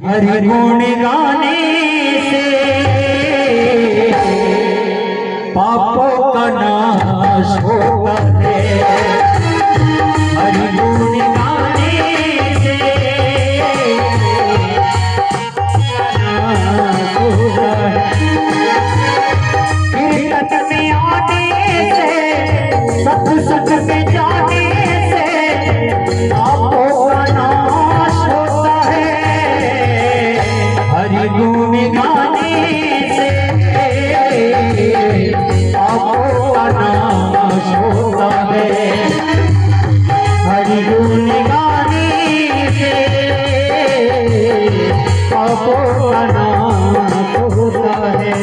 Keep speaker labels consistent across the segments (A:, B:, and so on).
A: हरि गुण गाने से पापों का नाश होता है। हरि गुण गाने से नाश होता है। कीर्तन में आने से सत्संग में जाने से पापों का नाश होता है। हरि गुण गाने से पापों का नाश होता है। हरि गुण गाने से पापों का नाश होता है।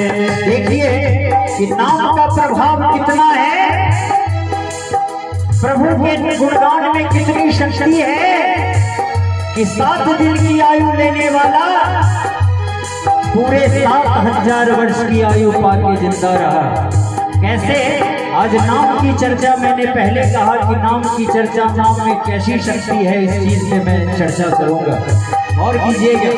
A: देखिए कि नाम का प्रभाव कितना है, प्रभु के गुणगान में कितनी शक्ति है कि 7 दिन की आयु लेने वाला पूरे 7000 वर्ष की आयु पाके जिंदा रहा। कैसे? आज नाम की चर्चा, मैंने पहले कहा कि नाम की चर्चा, नाम में कैसी शक्ति है, इस चीज में मैं चर्चा करूंगा। और कीजिएगा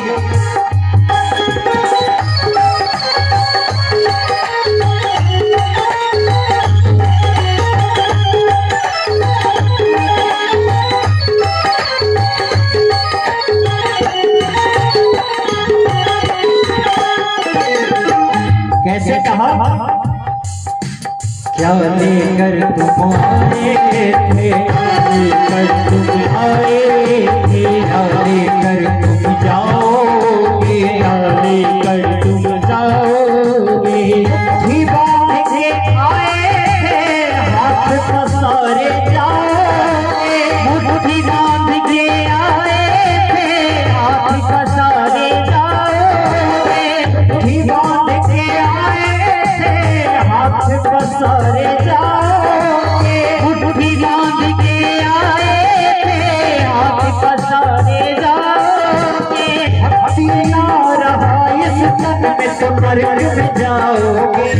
A: कैसे कहा, क्या लेकर तुम आए थे, लेकर तुम आए थे, क्या लेकर तुम जाओगे, क्या लेकर तुम जाओगे। ही बांध के आए थे, हाथ पसारे जाओगे, मुट्ठी बांध के आए थे, हाथ पसारे जाओगे। ही बांध के आए थे, हाथ पसारे जाओगे, मुट्ठी बांध के आए थे, हाथ पसारे जाओगे। भक्ति ना रहा इस तन में तो नरक में जाओगे।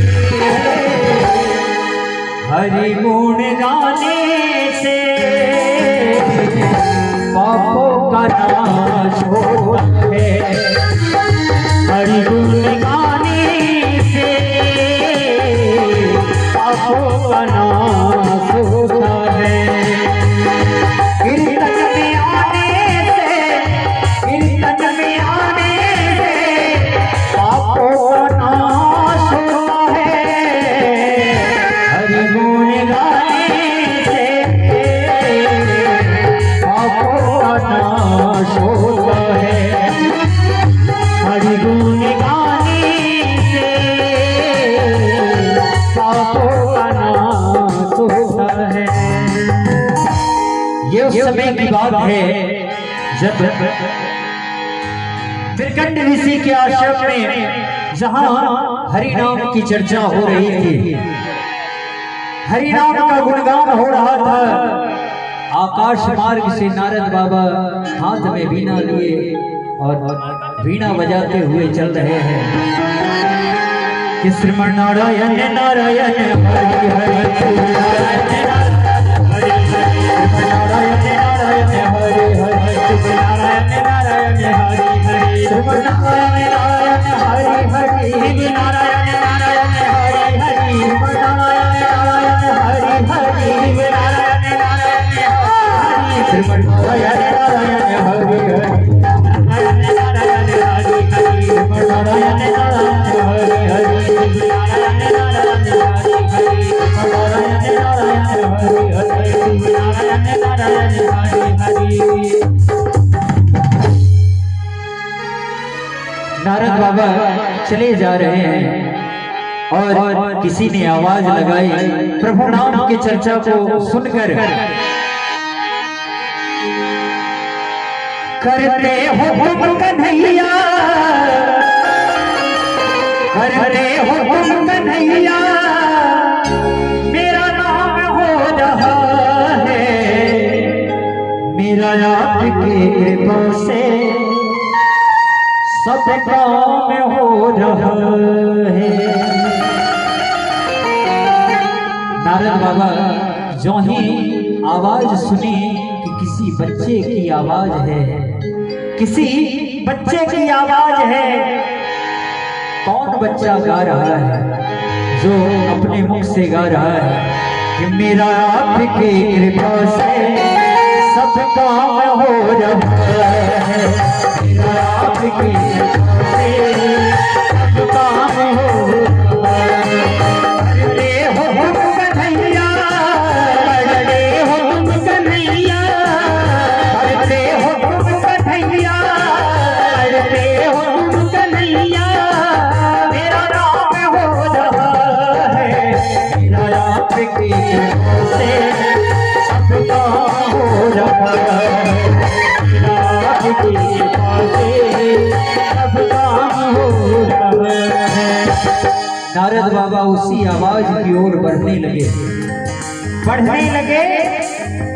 A: हरि गुण गाने से पापों का नाश होता है। हरि गुण गाने से पापों का नाश होता है। कीर्तन में आने से, कीर्तन में आने से पापों का नाश होता है। हरि गुण गाने से पापों का नाश होता है। हरि गुण गाने से पापों का नाश होता है। ये उस समय की बात है जब त्रिकंड ऋषि के आश्रम में, जहां हरि नाम की चर्चा हो रही थी, हरि नाम का गुणगान हो रहा था। आकाश मार्ग से नारद बाबा हाथ में वीणा लिए और वीणा बजाते हुए चल रहे हैं कि श्रीमन नारायण नारायण हरि हरि नारायण हरि नारायण नारायण हरि हरि नारायण नारायण हरि हरि श्रीमन नारायण नारायण हरि हरि नारायण नारायण हरि हरि नारायण नारायण हरि हरि नारायण नारायण हरि श्रीमन नारायण नारायण हरि हरि नारायण नारायण हरि हरि नारायण नारायण हरि हरि नारायण नारायण हरि हरि नारायण नारायण हरि हरि नारायण नारायण हरि हरि। नारद बाबा चले जा रहे हैं और किसी ने आवाज लगाई, प्रभु नाम की चर्चा को सुनकर, करते हो तुम कन्हैया, करते हो तुम कन्हैया, मेरा नाम हो रहा है, मेरा आपकी कृपा से सब काम हो रहा है। नारद बाबा जो ही आवाज सुनी कि किसी बच्चे की आवाज है, किसी बच्चे की आवाज है। कौन बच्चा गा रहा है जो अपने मुख से गा रहा है कि मेरा आपकी कृपा से सब काम हो रहा है, मेरा आपकी कृपा से सब काम हो रहा है। करते हो तुम कन्हैया, करते हो तुम कन्हैया, करते हो तुम कन्हैया, करते हो तुम कन्हैया, मेरा नाम हो रहा है, मेरा आपकी से सब काम हो रहा है, मेरा आपकी से सब काम हो रहा है। नारद बाबा उसी आवाज की ओर बढ़ने लगे।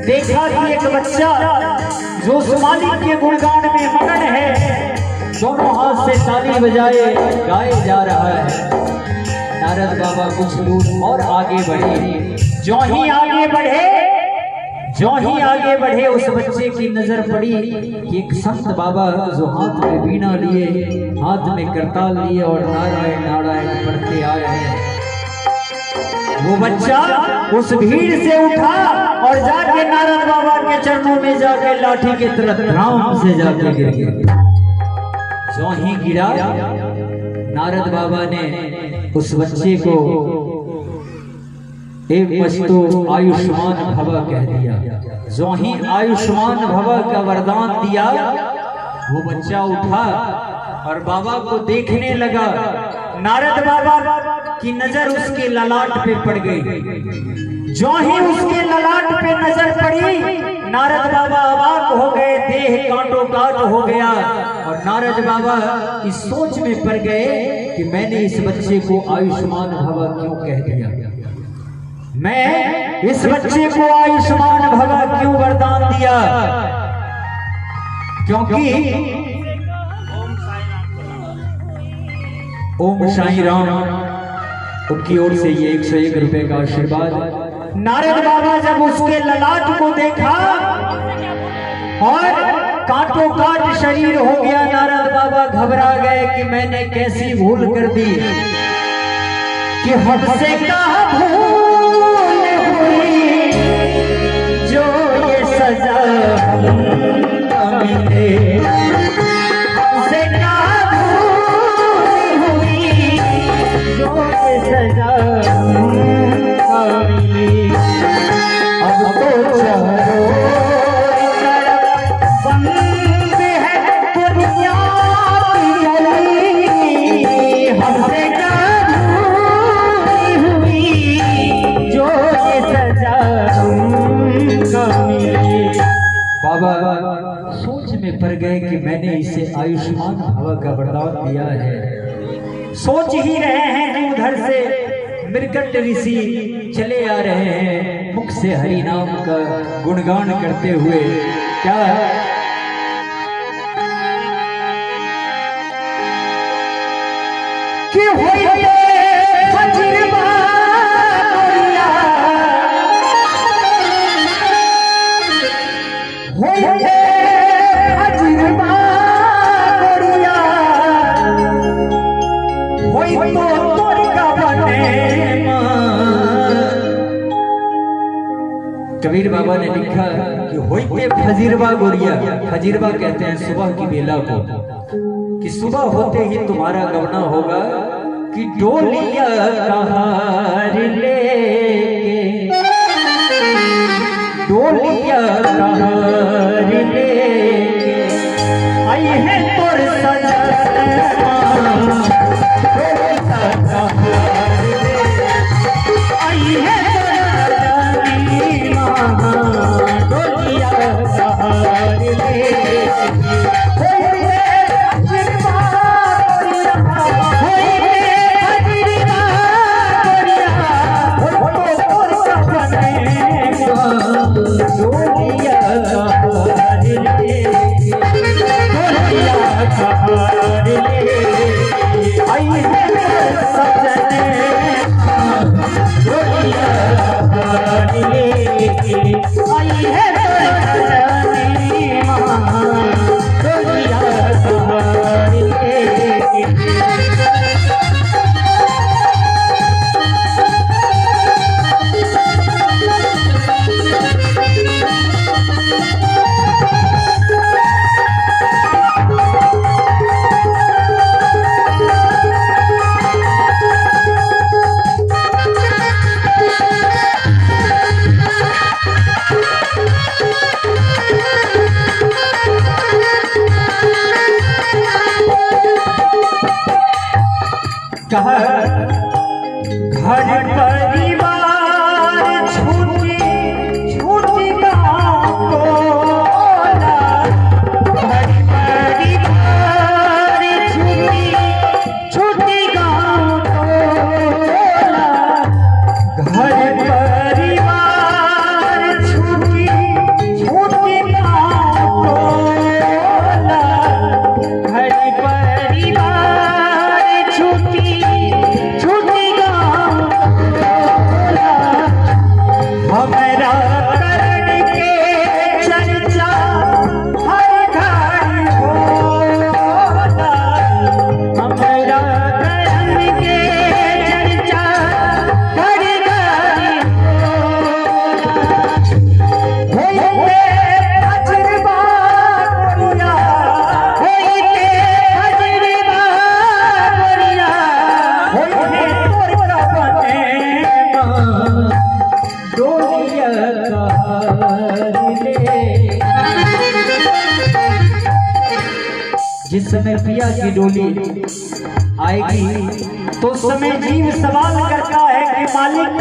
A: देखा कि एक बच्चा जो मालिक के गुणगान में मगन है, दोनों हाथ से ताली बजाए गाए जा रहा है। नारद बाबा कुछ दूर और आगे बढ़े। जो ही आगे बढ़े उस बच्चे की नजर पड़ी कि एक संत बाबा जो हाथ में वीणा लिए, हाथ में करताल लिए और नारायण नारायण पढ़ते आ रहे हैं। वो बच्चा उस भीड़ से उठा और जाके नारद बाबा के चरणों में जाके लाठी के तरफ राम से जाके गिर गया। जो ही गिरा, नारद बाबा ने उस बच्चे को एक मस्तो आयुष्मान भव कह दिया। जो ही आयुष्मान भव का वरदान दिया, वो बच्चा उठा और बाबा को देखने लगा। नारद बाबा की नजर उसके ललाट पे पड़ गई। जो ही उसके ललाट पे नजर पड़ी, नारद बाबा अवाक हो गए, देह कांटो काट हो गया और नारद बाबा इस सोच में पड़ गए कि मैंने इस बच्चे को आयुष्मान भव क्यों कह दिया, मैं इस बच्चे को आयुष्मान भव क्यों वरदान दिया। क्योंकि ओम साईं राम उनकी ओर से ये 101 रुपए का आशीर्वाद। नारद बाबा जब उसके ललाट को देखा और कांटों काट शरीर हो गया, नारद बाबा घबरा गए कि मैंने कैसी भूल कर दी कि हमसे कहा भूल हुई जो ये सजा मिले, हमसे कहा भूल हुई जो ये सजा मिली। अब तो चारों तरफ बंद है दुनिया की गली, हमसे बाबा सोच में पड़ गए कि मैंने इसे आयुष्मान भव का वरदान दिया है। सोच ही रहे हैं कि उधर से मृगट ऋषि चले आ रहे हैं, मुख से हरि नाम का गुणगान करते हुए। क्या कि कबीर बाबा ने लिखा कि होइते फजीरवा गोरिया, फजीरवा कहते हैं सुबह की बेला को, कि सुबह होते ही तुम्हारा गवना होगा कि डोलिया कहार लेके, डोलिया कहार लेके आई है तोर सजना, डोलिया कहार लेके आई है डोलिया कहार लेके। डोलिया कहा घर परिवार छूटी छूटी गाँव टोला, घर परिवार छूटी छूटी गाँव टोला, घर परिवार छूटी छूटी गाँव टोला, घर परिवार छूटी छूटी गाँव टोला, हमरा करण के चर्चा हर घर होला, हमरा करण के चर्चा हर घर होला, होइते हजरबा गोरिया, होइते हजरबा गोरिया, होइते तोरा बने डोलिया कहारिले। जिस समय पिया की डोली आएगी तो उस समय जीव सवाल करता है कि मालिक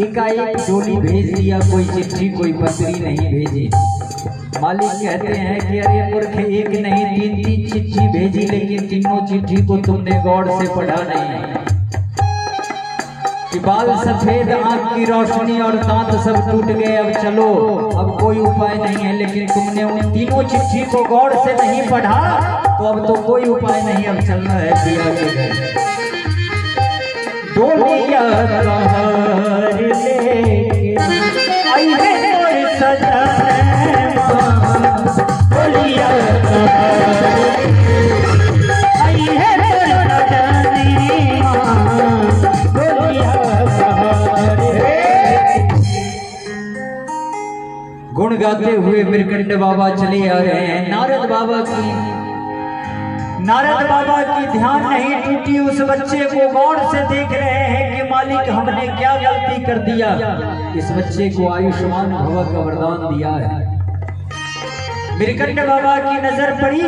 A: एकाएक डोली भेज दिया, कोई चिट्ठी कोई पत्री नहीं भेजी। मालिक कहते हैं कि अरे मूर्ख, एक नहीं तीन तीन चिट्ठी भेजी, लेकिन तीनों चिट्ठी को तुमने गौर से पढ़ा नहीं। कि बाल सफेद, आंख की रोशनी और दांत सब टूट गए, अब चलो, अब कोई उपाय नहीं है। लेकिन तुमने उन तीनों चिट्ठी को गौर से नहीं पढ़ा, तो अब तो कोई उपाय नहीं, अब चलना है पिया के घर। डोलिया कहारिले आई है मोर सजनवा, डोलिया कहारिले आई है मोर सजनवा, डोलिया कहारिले। गुण गाते हुए मृकंड बाबा चले आ रहे हैं। नारद बाबा की ध्यान नहीं टूटी, उस बच्चे को गौर से देख रहे हैं कि मालिक हमने क्या गलती कर दिया, इस बच्चे को आयुष्मान भव का वरदान दिया है। मृकंड बाबा की नजर पड़ी,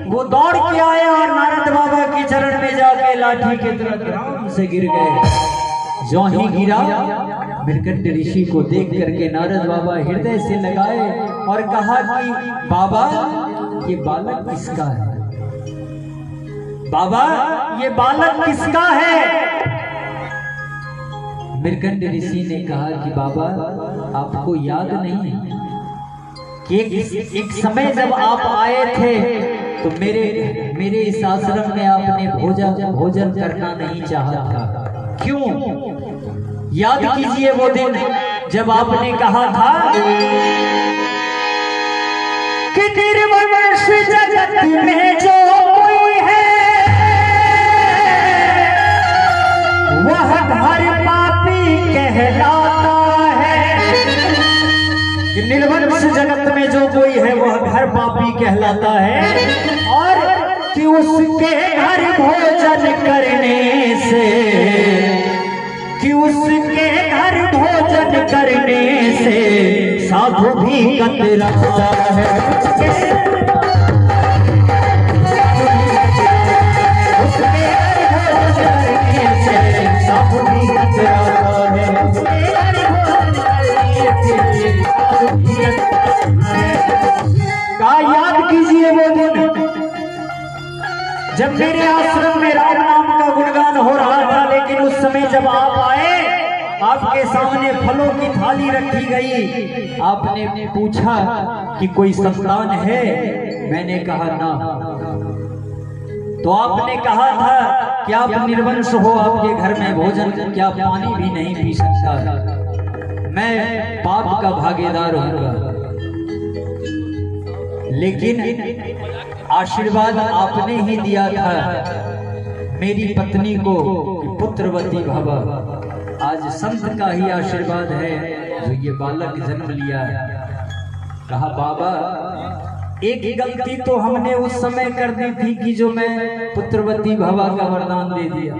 A: वो दौड़ के आए और नारद बाबा के चरण में जाके लाठी के तरह ध्यान से गिर गए। जो ही गिरा, मृकंड ऋषि को देख करके नारद बाबा हृदय से लगाए और कहा कि बाबा ये बालक किसका है, बाबा ये बालक किसका है। मृकंड ऋषि ने कहा कि बाबा आपको याद नहीं है कि एक समय जब आप आए थे तो मेरे इस आश्रम में आपने भोजन करना नहीं चाहा था, क्यों? याद कीजिए वो दिन जब आपने कहा था कि निर्वंश जगत में जो कोई है वह घर पापी कहलाता है। निर्वंश जगत में जो कोई है वह घर पापी कहलाता है, और कि उसके घर भोजन करने से, कि उसके घर भोजन करने से साधु भी कतराता है। उसके घर भोजन करने से साधु भी कतराता है। का याद कीजिए वो दिन जब मेरे आश्रम में राम नाम का गुणगान हो रहा था, लेकिन उस समय जब आप आए, आपके सामने फलों की थाली रखी गई, आपने पूछा कि कोई संतान है, मैंने कहा ना, तो आपने कहा था कि आप निर्वंश हो, आपके घर में भोजन क्या पानी भी नहीं पी सकता, मैं पाप का भागीदार होऊंगा। लेकिन आशीर्वाद आपने ही दिया था मेरी पत्नी को पुत्रवती भव। आज संत का ही आशीर्वाद है जो ये बालक जन्म लिया है। कहा बाबा एक गलती तो हमने उस समय कर दी थी कि जो मैं पुत्रवती भवा का वरदान दे दिया,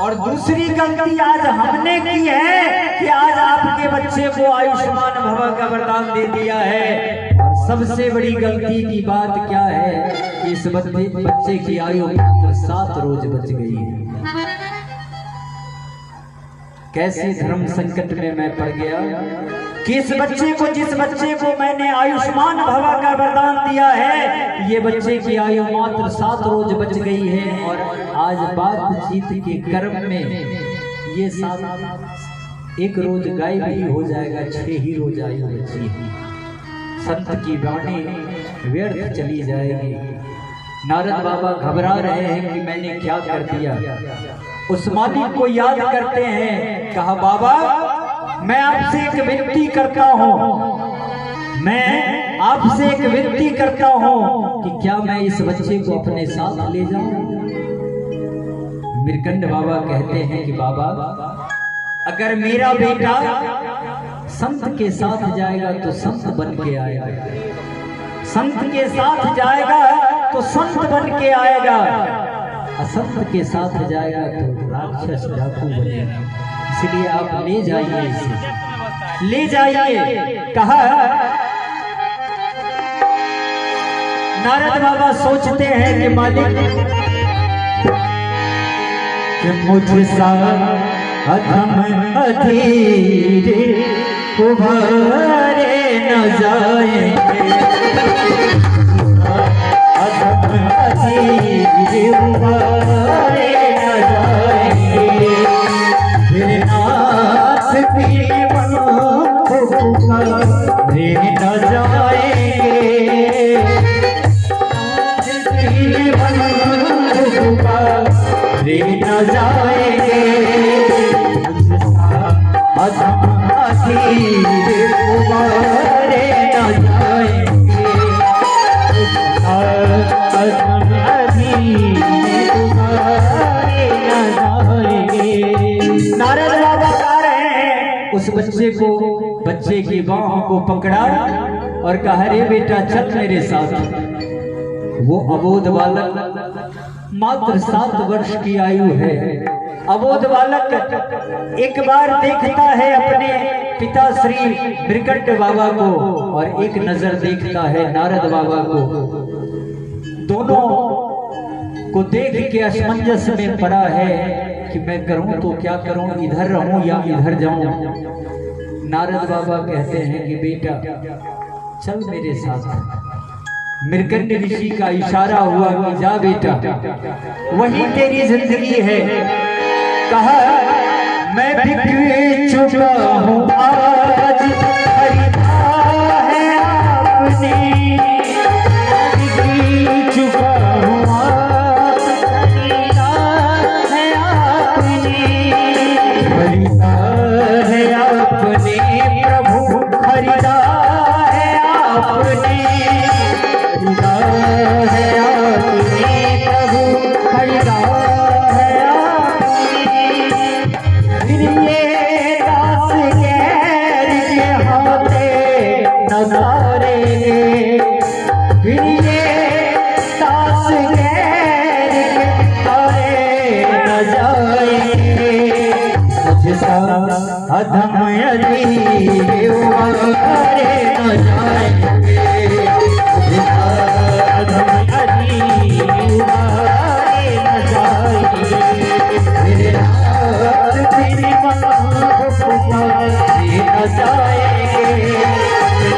A: और दूसरी गलती आज हमने की है कि आज आपके बच्चे को आयुष्मान भव का वरदान दे दिया है। और सबसे बड़ी गलती की बात क्या है इस बच्चे की आयु मात्र 7 रोज बच गई है। कैसे धर्म संकट में मैं पड़ गया कि जिस बच्चे को मैंने आयुष्मान भवा का वरदान दिया है, ये बच्चे की आयु मात्र 7 रोज बच गई है। और आज बातचीत के कर्म में ये 1 रोज गायब ही हो जाएगा, 6 ही रोज आयु बची है। संत की वाणी व्यर्थ चली जाएगी। नारद बाबा घबरा रहे हैं कि मैंने क्या कर दिया। उस मालिक को याद करते हैं, कहा बाबा मैं आपसे एक विनती करता हूँ, मैं आपसे एक विनती करता हूँ कि क्या मैं इस बच्चे को अपने साथ ले जाऊं। मिरकंड बाबा कहते हैं कि बाबा अगर मेरा बेटा संत के साथ जाएगा तो संत बन के आएगा, संत के साथ जाएगा तो संत बन के आएगा, असंत के साथ जाएगा तो राक्षस डाकू बनेगा। इसलिए आप ले जाइए, इसे ले जाइए। कहा नारद बाबा सोचते हैं कि मालिक कि मुझसा अधम अधीर उभारे न जाएंगे, अधम अधीर उभारे न जाएंगे, फिर नाथ भी बनो उभारे न जाएंगे, भी बनो उभारे न जाएंगे, अधम अधीर उभारे न जाएंगे, अधम अधीर उभारे न जाएंगे। नारद बाबा गा रहे हैं। उस बच्चे की बाहों को पकड़ा और कहा रे बेटा चल मेरे साथ। वो अबोध बालक मात्र 7 वर्ष की आयु है। अबोध बालक एक बार देखता है अपने पिता श्री मृकंड बाबा को और एक नजर देखता है नारद बाबा को। दोनों को देख के असमंजस में पड़ा है कि मैं करूं तो क्या करूं, इधर रहूं या इधर जाऊं। नारद बाबा कहते हैं कि बेटा चल मेरे साथ। मृकंड ऋषि का इशारा हुआ कि जा बेटा, वही तेरी जिंदगी है। कहा मैं बिक चुका हूँ आज, खरीदा है आपने, बिक चुका हूँ आज, खरीदा है आपने, खरीदा है आपने प्रभु, खरीदा है आपने, खरीदा है आपने प्रभु, खरीदा है आपने। फिर ये दास गैर के हाथे न धारेंगे, फिर ये दास गैर के हारे न जाएंगे, मुझसा अधम अधीर उभारे न जाएंगे, अधम अधीर उभारे न जाएंगे, मेरे हाथ तेरी बाहों को पुकारे न जाएंगे,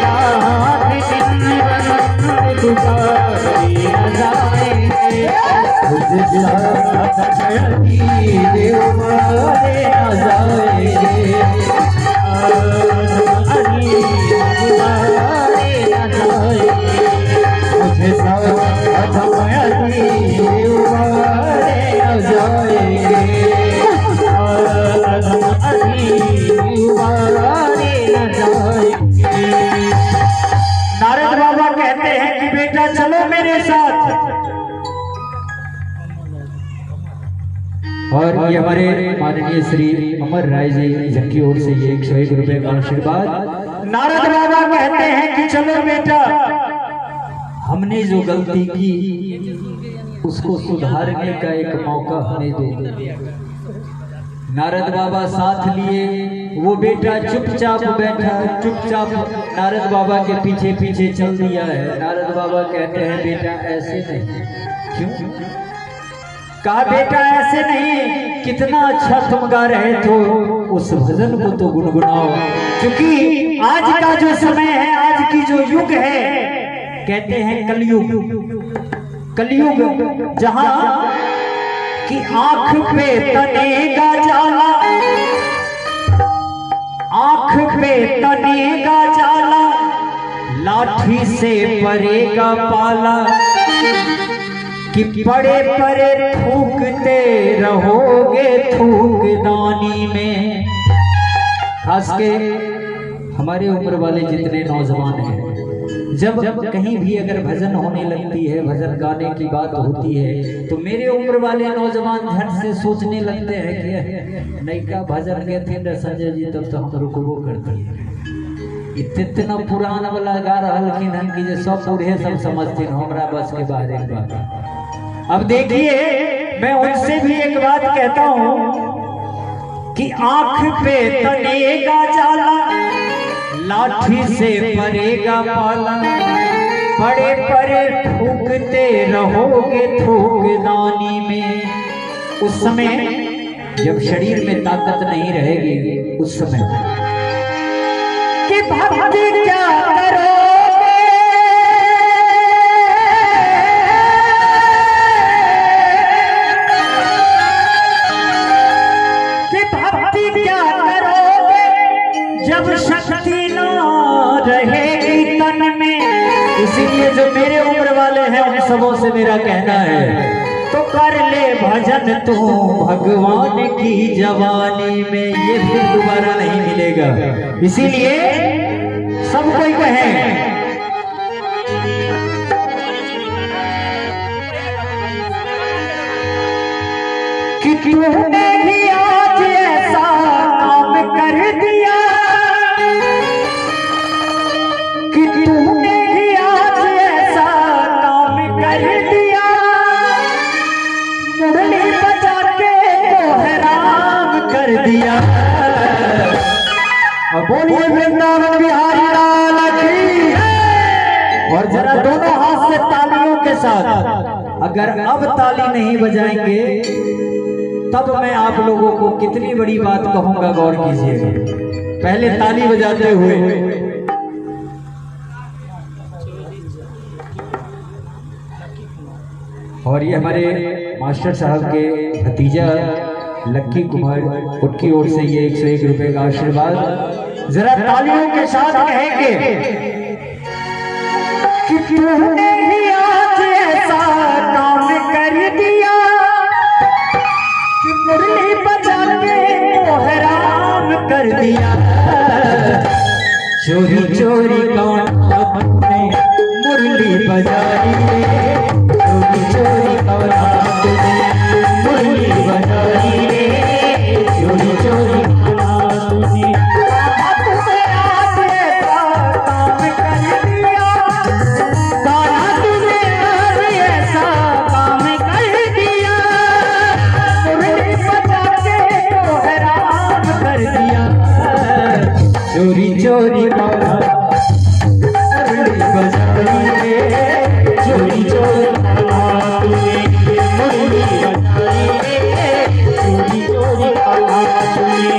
A: हाथ तेरी बाहों को पुकारे न जाएंगे, मुझसा अधम अधीर उभारे न जाएंगे, अधम अधीर उभारे न जाएंगे, मुझसा अधम अधीर उभारे न जाएंगे, अधम अधीर उभारे न जाएंगे। नारद बाबा कहते हैं कि बेटा चलो मेरे साथ। और ये हमारे माननीय श्री अमर राय जी की ओर से ये 101 रुपए का आशीर्वाद। नारद बाबा कहते हैं कि चलो बेटा, हमने जो गलती की उसको सुधारने का एक मौका हमें दो। नारद बाबा साथ लिए वो बेटा चुपचाप बैठा, चुपचाप नारद बाबा के पीछे पीछे चल दिया है। नारद बाबा कहते हैं बेटा ऐसे नहीं। क्यों? कहा बेटा ऐसे नहीं, कितना अच्छा तुम गा रहे तो उस भजन को तो गुनगुनाओ, क्योंकि आज का जो समय है, आज की जो युग है, कहते हैं कलयुग। कलयुग जहां कि आंख पे तनेगा जाला, आंख पे तनेगा जाला, लाठी से परेगा पाला, कि पड़े पड़े थूकते रहोगे थूकदानी में। खास के हमारे उम्र वाले जितने नौजवान हैं, जब कहीं भी अगर भजन होने लगती है, भजन गाने की बात होती है, तो मेरे उम्र वाले नौजवान झट से सोचने लगते हैं कि नैका भजन के थे न संजय जी, तब तो हम रुकबो करती है। इतना पुराना वाला गा रहलखिन हन कि जे सब बूढ़े सब समझते, हमरा बस के बारे में बात। अब देखिए, मैं उनसे भी एक बात कहता हूं कि आंख पे तनेगा जाला, लाठी से परेगा पाला, पड़े पड़े ठूकते रहोगे ठोकदानी में। उस समय जब शरीर में ताकत नहीं रहेगी, उस समय कि भक्ति क्या करोगे, कि भक्ति क्या करोगे जब शक्ति ना रहेगी तन में। इसीलिए जो मेरे उम्र वाले हैं उन सबों से मेरा कहना है, तो कर ले भजन तू भगवान की जवानी में, ये फिर दोबारा नहीं मिलेगा। इसीलिए सब कोई कहे कि तूने ही आज ऐसा काम कर दिया, कि तूने ही आज ऐसा काम कर दिया, मुरली बजा के तो हैरान कर दिया। और बोलिए वृंदावन बिहारी लाल की। और जरा दोनों हाथ से तालियों के साथ, अगर अब ताली नहीं बजाएंगे तब मैं आप लोगों को कितनी बड़ी बात कहूंगा, गौर कीजिएगा। पहले ताली बजाते हुए और ये हमारे मास्टर साहब के भतीजा लक्की कुमार, उनकी ओर से ये 101 रुपए का आशीर्वाद। जरा तालियों के साथ कहेंगे कि तूने ही आज ऐसा काम कर दिया, कि मुरली बजा के तो हैरान कर दिया। चोरी चोरी कौन तुमने मुरली बजाई रे, चोरी चोरी कौन तुमने मुरली बजाई रे, चोरी चोरी कौन तुमने। तुमने आज ऐसा काम कर दिया, गाना तुमने आज ऐसा काम कर दिया, मुरली बजा के तो हैरान कर दिया। चोरी चोरी कौन मुरली बजाई रे, चोरी चोरी कौन तुमने मुरली बजाई रे, चोरी चोरी कौन तुमने।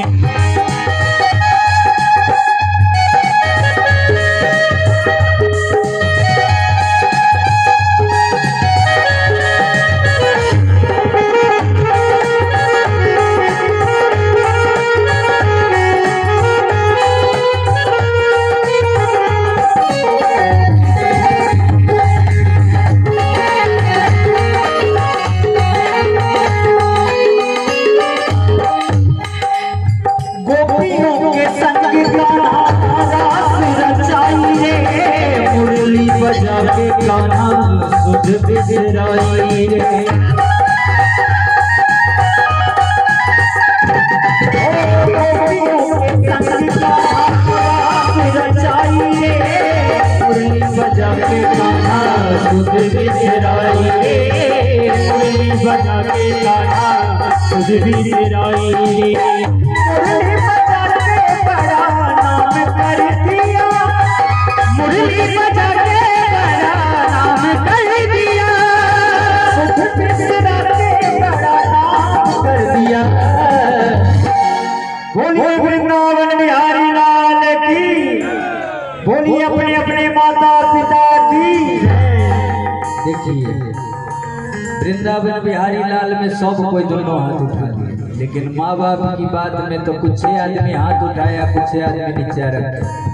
A: गोपियों के संग कान्हा रास रचाई रे, मुरली बजा के कान्हा सुध बिसराई रे। गोपियों के संग कान्हा रास रचाई रे, मुरली बजा के कान्हा सुध बिसराई रे, मुरली बजा के कान्हा सुध बिसराई रे। मुरली बजा के बांसुरी बजा के बड़ा नाम कर दिया, सुख बिसरा के बड़ा नाम कर दिया। बोलिए वृंदावन बिहारी लाल की, बोलिए अपने अपने माता पिता की। देखिए वृंदावन बिहारी लाल में सब कोई दोनों हाथ उठा लिए, लेकिन माँ बाप की बात में तो कुछ आदमी हाथ उठाया, कुछ आदमी नीचे रखा।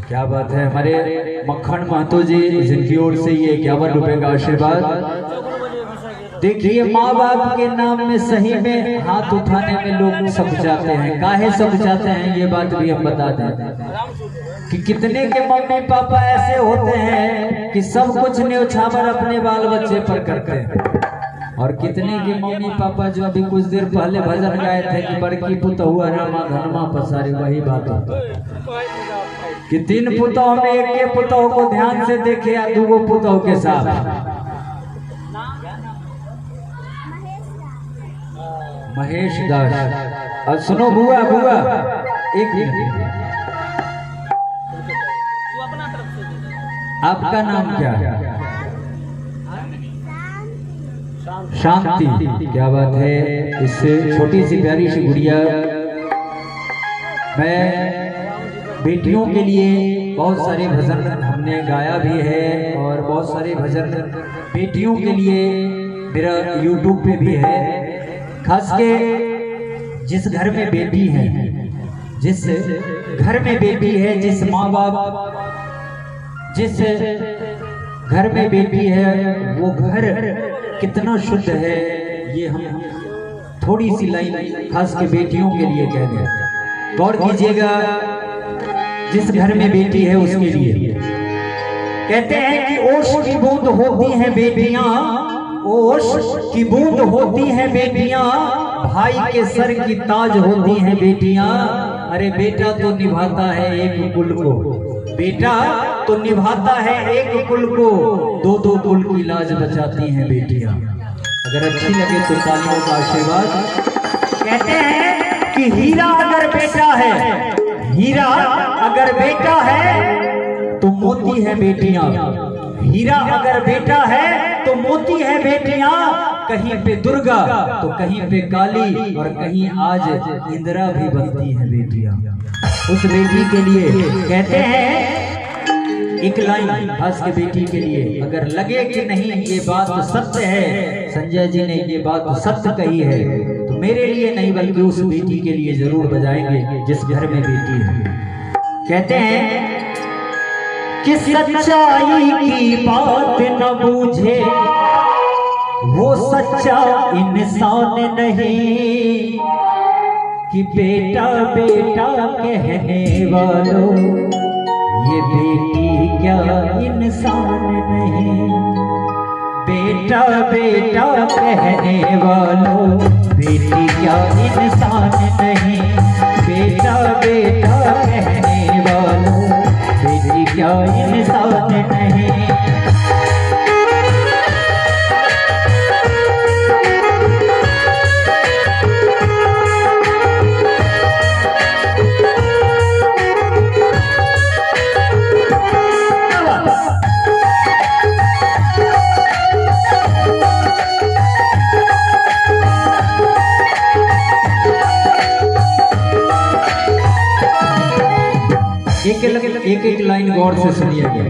A: क्या बात है। हमारे मक्खन महतो जी जिनकी ओर से ये 51 रुपए का आशीर्वाद। देखिए माँ बाप के नाम में सही में हाथ उठाने में लोग सब जाते हैं। काहे सब जाते हैं ये बात भी हम बता दें कि कितने के मम्मी पापा ऐसे होते हैं कि सब कुछ न्योछावर अपने बाल बच्चे पर करते हैं, और कितने के मम्मी पापा जो अभी कुछ देर पहले भजन गाए थे कि बड़की पुतहुआ रामा धनमा पसारी, वही बात होता है कि 3 पुतों में एक के पुतों को ध्यान से देखे या 2 पुतों के साथ। महेश दास। और सुनो बुआ बुआ एक मिनट, आपका नाम क्या है? शांति। क्या बात है। इस छोटी सी प्यारी सी गुड़िया, मैं बेटियों के लिए बहुत सारे भजन हमने गाया भी है, और बहुत सारे भजन बेटियों के लिए मेरा YouTube पे भी है। खास के जिस घर में बेटी है, जिस घर में बेटी है, जिस माँ बाप जिस घर में बेटी है, वो घर कितना शुद्ध है, ये हम थोड़ी सी लाइन खास के बेटियों के लिए कह दें। गौर कीजिएगा, जिस घर में बेटी है उसके लिए कहते हैं कि ओश की बूंद होती हैं बेटियां, ओश की बूंद होती हैं बेटियां, भाई के सर की ताज होती हैं बेटियां। अरे बेटा तो निभाता है एक कुल को, बेटा तो निभाता है एक कुल को, 2-2 कुल की लाज बचाती हैं बेटियां। अगर अच्छी लगे तो तालियों का आशीर्वाद। कहते हैं कि हीरा अगर बेटा है, हीरा अगर बेटा है तो मोती है बेटियां, हीरा अगर बेटा है तो मोती है बेटियां। कहीं पे दुर्गा तो कहीं पे काली, और कहीं आज इंदिरा भी बनती है बेटियां। उस बेटी के लिए कहते हैं एक लाइन खास के बेटी के लिए, अगर लगे कि नहीं ये बात सत्य है, संजय जी ने ये बात सत्य कही है, तो मेरे लिए नहीं बल्कि उस बेटी के लिए जरूर बजाएंगे जिस घर में बेटी है। कहते हैं कि सच्चाई की बात न बूझे वो सच्चा इंसान नहीं, कि बेटा बेटा कहने वालों ये बेटी क्या इंसान नहीं। बेटा बेटा कहने वालों बेटी क्या इंसान नहीं, बेटा बेटा कहने वालों बेटी क्या इंसान नहीं। एक लाइन गौर से सुनिएगा।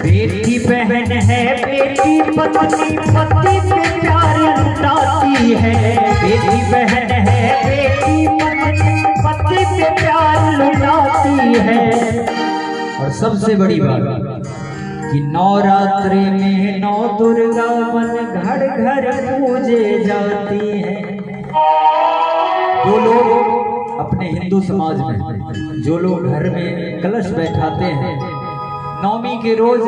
A: बेटी बहन है बेटी पत्नी, पति पे प्यार लुटाती है। बेटी बहन है बेटी पत्नी, पति पे प्यार लुटाती है। और सबसे बड़ी बात कि नवरात्रि में 9 दुर्गा मन घर घर पूजे जाती है। जो लोग अपने हिंदू समाज में, जो लोग घर में कलश बैठाते हैं, नवमी के रोज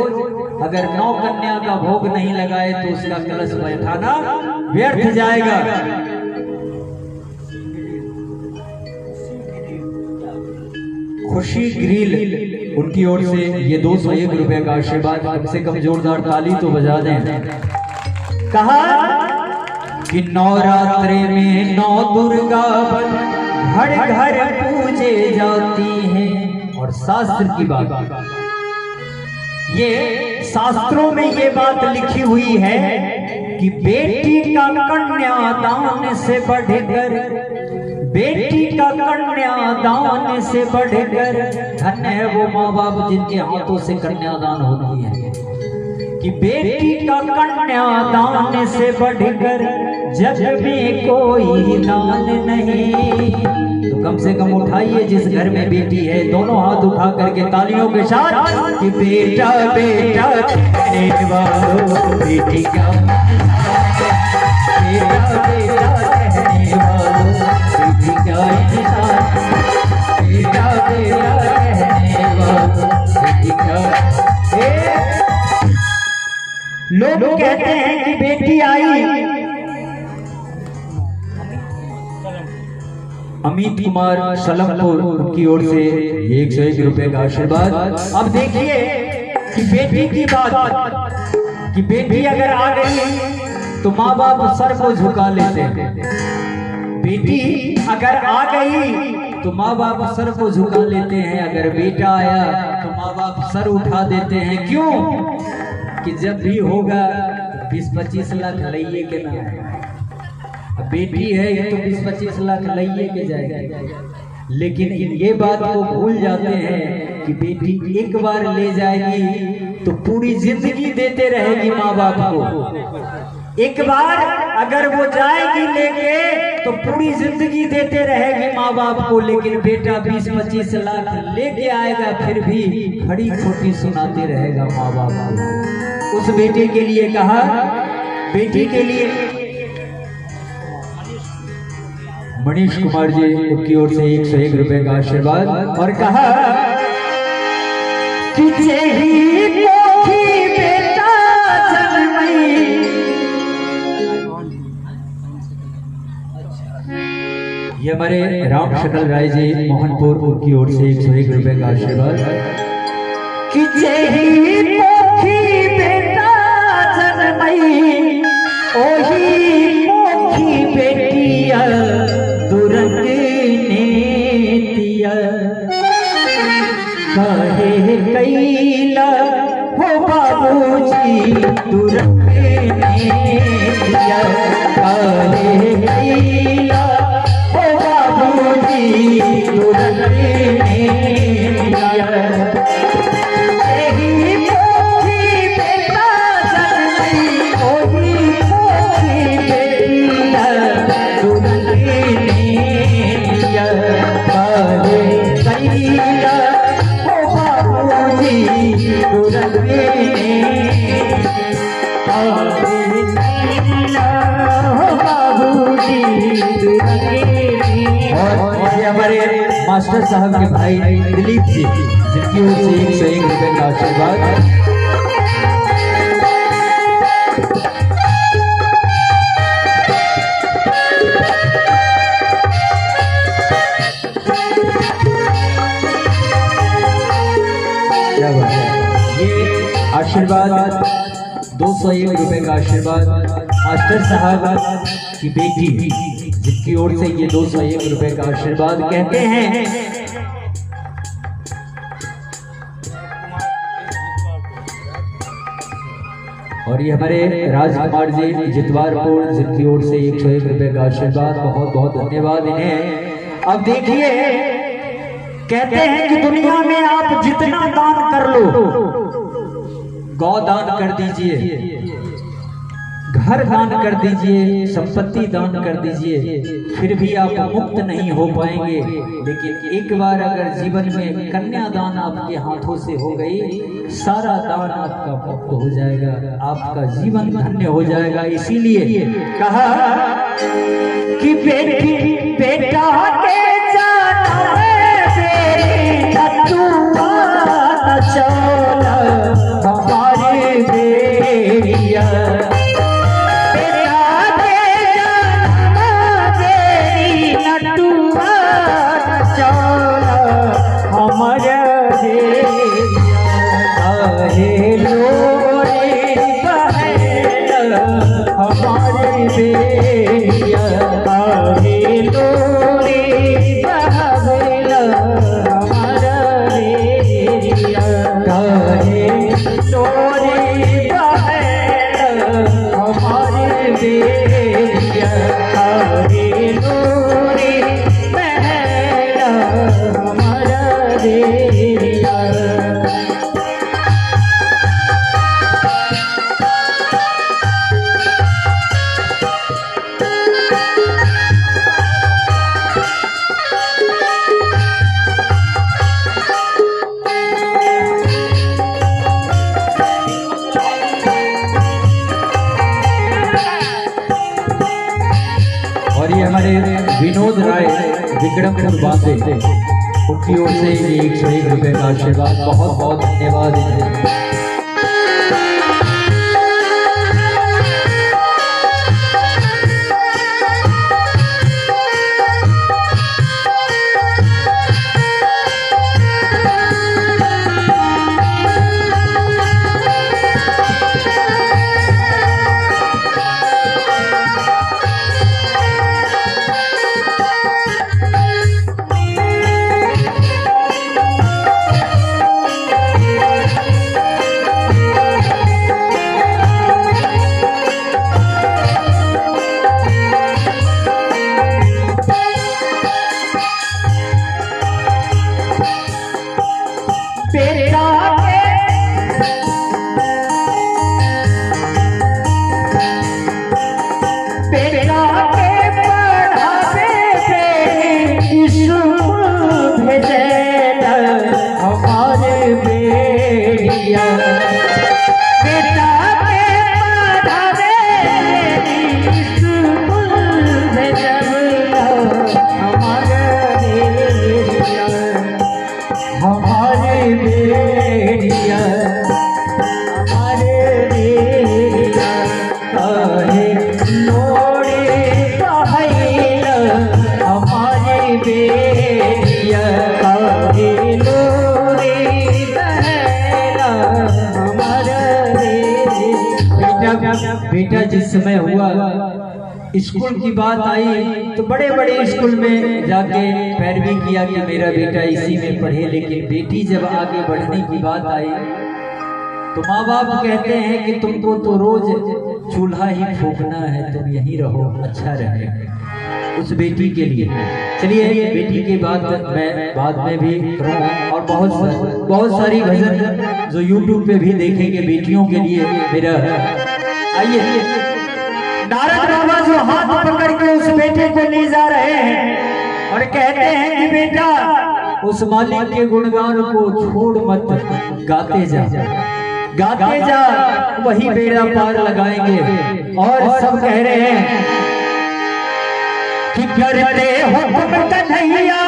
A: अगर 9 कन्या का भोग नहीं लगाए तो उसका कलश बैठाना व्यर्थ जाएगा। खुशी ग्रिल उनकी ओर से ये 201 रुपए का आशीर्वाद, कम से कम जोरदार ताली तो बजा दें। कहा कि नवरात्रि में 9 दुर्गा बन हर घर पूजे जाती हैं। और शास्त्र की बात, ये शास्त्रों में ये बात लिखी हुई है कि बेटी का कन्यादान से बढ़कर, बेटी का कन्यादान से बढ़कर धन्य है वो माँ बाप जिनके हाथों से कन्यादान होती है। कि बेटी का कन्यादान से बढ़कर जग में कोई दान नहीं। तो कम से कम उठाइए जिस घर में बेटी है, दोनों हाथ उठा करके तालियों के साथ कि बेटा बेटा कहने वालों, बेटी का बेटा बेटा कहने वालों, बेटी का इंसान, बेटा बेटा कहने वालों, बेटी का। लोग कहते हैं कि बेटी आई, अमित कुमार सलमपुर की ओर से 101 रुपए का आशीर्वाद। अब देखिए कि बेटी की बात, कि बेटी अगर आ गई तो माँ बाप सर को झुका लेते हैं। बेटी अगर आ गई तो माँ बाप सर को झुका लेते हैं, अगर बेटा आया तो माँ बाप सर उठा देते हैं। क्यों? कि जब भी होगा 20-25 लाख लइए के ना है। बेटी है ये तो 20-25 लाख लइए के जाएगा, लेकिन ये बात को भूल जाते हैं कि बेटी एक बार ले जाएगी तो पूरी जिंदगी देते रहेगी माँ बाप को। एक बार अगर वो जाएगी लेके तो पूरी जिंदगी देते रहेगी माँ बाप को, लेकिन बेटा 20-25 लाख लेके आएगा फिर भी खड़ी खोटी सुनाते रहेगा माँ बाप को। उस बेटे के लिए कहा, बेटी के लिए मनीष कुमार जी की ओर से 101 रुपए का आशीर्वाद। और कहा कि बेटा जन्मई, ये हमारे राम शकल राय जी मोहनपुर की ओर से 101 रुपए का आशीर्वाद। कि बेटा जन्मई ओही मोखी बेटिया तुरंत नेतिया, कहे कैला हो बाबूजी तुरंत नेतिया, कहे कैला हो बाबूजी तुरंत नेतिया। और हमारे मास्टर साहब के भाई दिलीप जी जिनकी ओर से 101 रुपए का आशीर्वाद। क्या बात है, ये आशीर्वाद 201 रुपए का आशीर्वाद मास्टर साहब की बेटी जिनकी ओर से ये 201 रुपए का आशीर्वाद कहते हैं। और ये हमारे राजकुमार जी जितवारपुर जिनकी ओर से 101 रुपए का आशीर्वाद, बहुत बहुत धन्यवाद इन्हें। अब देखिए कहते हैं कि दुनिया में आप जितना दान कर लो, गौ दान कर दीजिए, घर दान कर दीजिए, संपत्ति दान कर दीजिए, फिर भी आप मुक्त नहीं हो पाएंगे। लेकिन एक बार अगर जीवन में कन्यादान आपके हाथों से हो गई, सारा दान आपका मुक्त हो जाएगा, आपका जीवन धन्य हो जाएगा। इसीलिए कहा कि बेटी बेटा के हमारे बेरिया, हमारे बेरिया, हमारे लोरे विनोद राय विक्रमपुर बांधे, उनकी ओर से ये 101 रुपए का आशीर्वाद, बहुत बहुत धन्यवाद इन्हें। बेटा जिस समय हुआ स्कूल की बात आई तो बड़े बड़े स्कूल में जाके पैरवी किया कि मेरा बेटा इसी में पढ़े, लेकिन बेटी जब आगे बढ़ने की बात आई तो माँ बाप कहते हैं कि तुमको तो रोज चूल्हा ही फूकना है, तुम यहीं रहो, अच्छा रहे उस बेटी के लिए। चलिए बेटी की बात मैं बाद में भी करूँगा, और बहुत सारी भजन जो YouTube पे भी देखेंगे बेटियों के लिए मेरा। आइए नारद बाबा जो हाथ पकड़ के उस बेटे को ले जा रहे हैं और कहते हैं कि बेटा उस मालिक के गुणगान को छोड़ मत, गाते जा वही बेड़ा पार लगाएंगे। और सब कह रहे हैं कि करते हो तुम कन्हैया,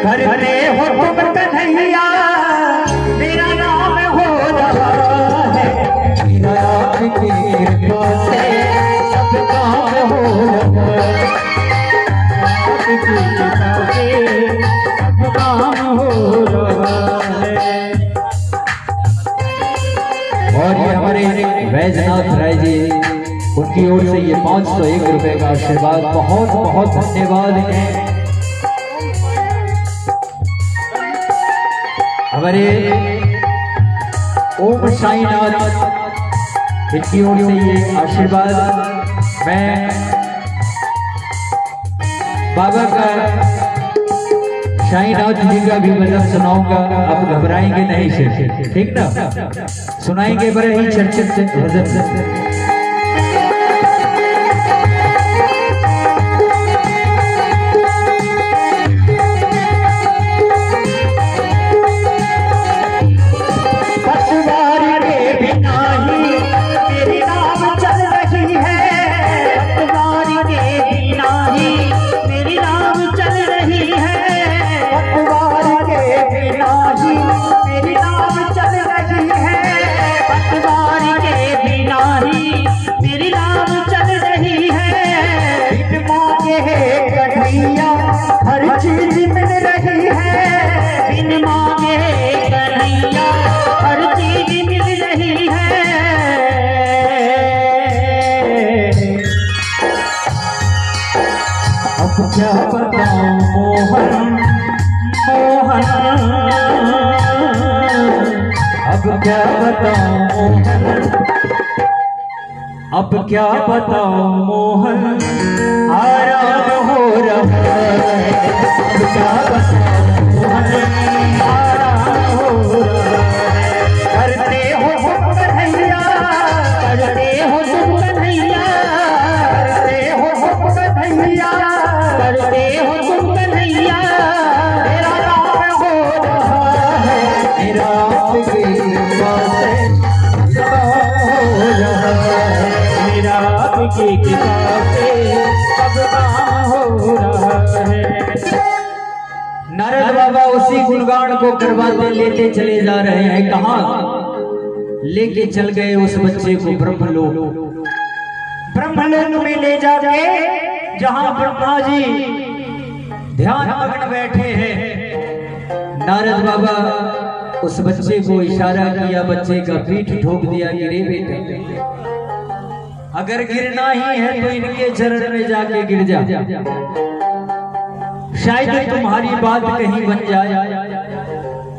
A: करते हो तुम कन्हैया, मेरा नाम हो रहा है, मेरा आपकी कृपा से सब काम हो रहा है, आपकी कृपा से सब काम हो रहा है। और ये हमारे वैजनाथ राय जी, उनकी ओर से ये 501 रुपए का आशीर्वाद, बहुत बहुत धन्यवाद है। हमारे ओम साईनाथ, इनकी ओर से ये आशीर्वाद। मैं बाबा का साईनाथ जी का भी भजन सुनाऊंगा, आप घबराएंगे नहीं से, ठीक ना? सुनाएंगे बड़े ही चर्चित भजन। हर चीज मिल रही है, बिन मांगे कन्हैया हर चीज मिल रही है। अब क्या बताऊं मोहन, मोहन, अब क्या बताऊं मोहन, अब क्या बताऊं मोहन, आराम हो रहा है, अब क्या बताऊं मोहन, आराम हो रहा है। करते हो तुम कन्हैया, करते हो तुम कन्हैया, करते हो तुम कन्हैया, करते हो तुम कन्हैया, मेरा नाम हो रहा है, मेरा आपकी कृपा से सब हो रहा है, मेरा आपकी कृपा से सब काम हो को करवाते लेते चले जा रहे हैं। कहाँ लेके चल गए उस बच्चे को? ब्रह्मलोक। ब्रह्मलोक में ले जाके जहां ब्रह्मा जी ध्यान मग्न बैठे हैं, नारद बाबा उस बच्चे को इशारा किया, बच्चे का पीठ ठोक दिया कि रे बेटा, अगर गिरना ही है तो इनके चरण में जाके गिर जा, शायद तुम्हारी बात कहीं बन जाए।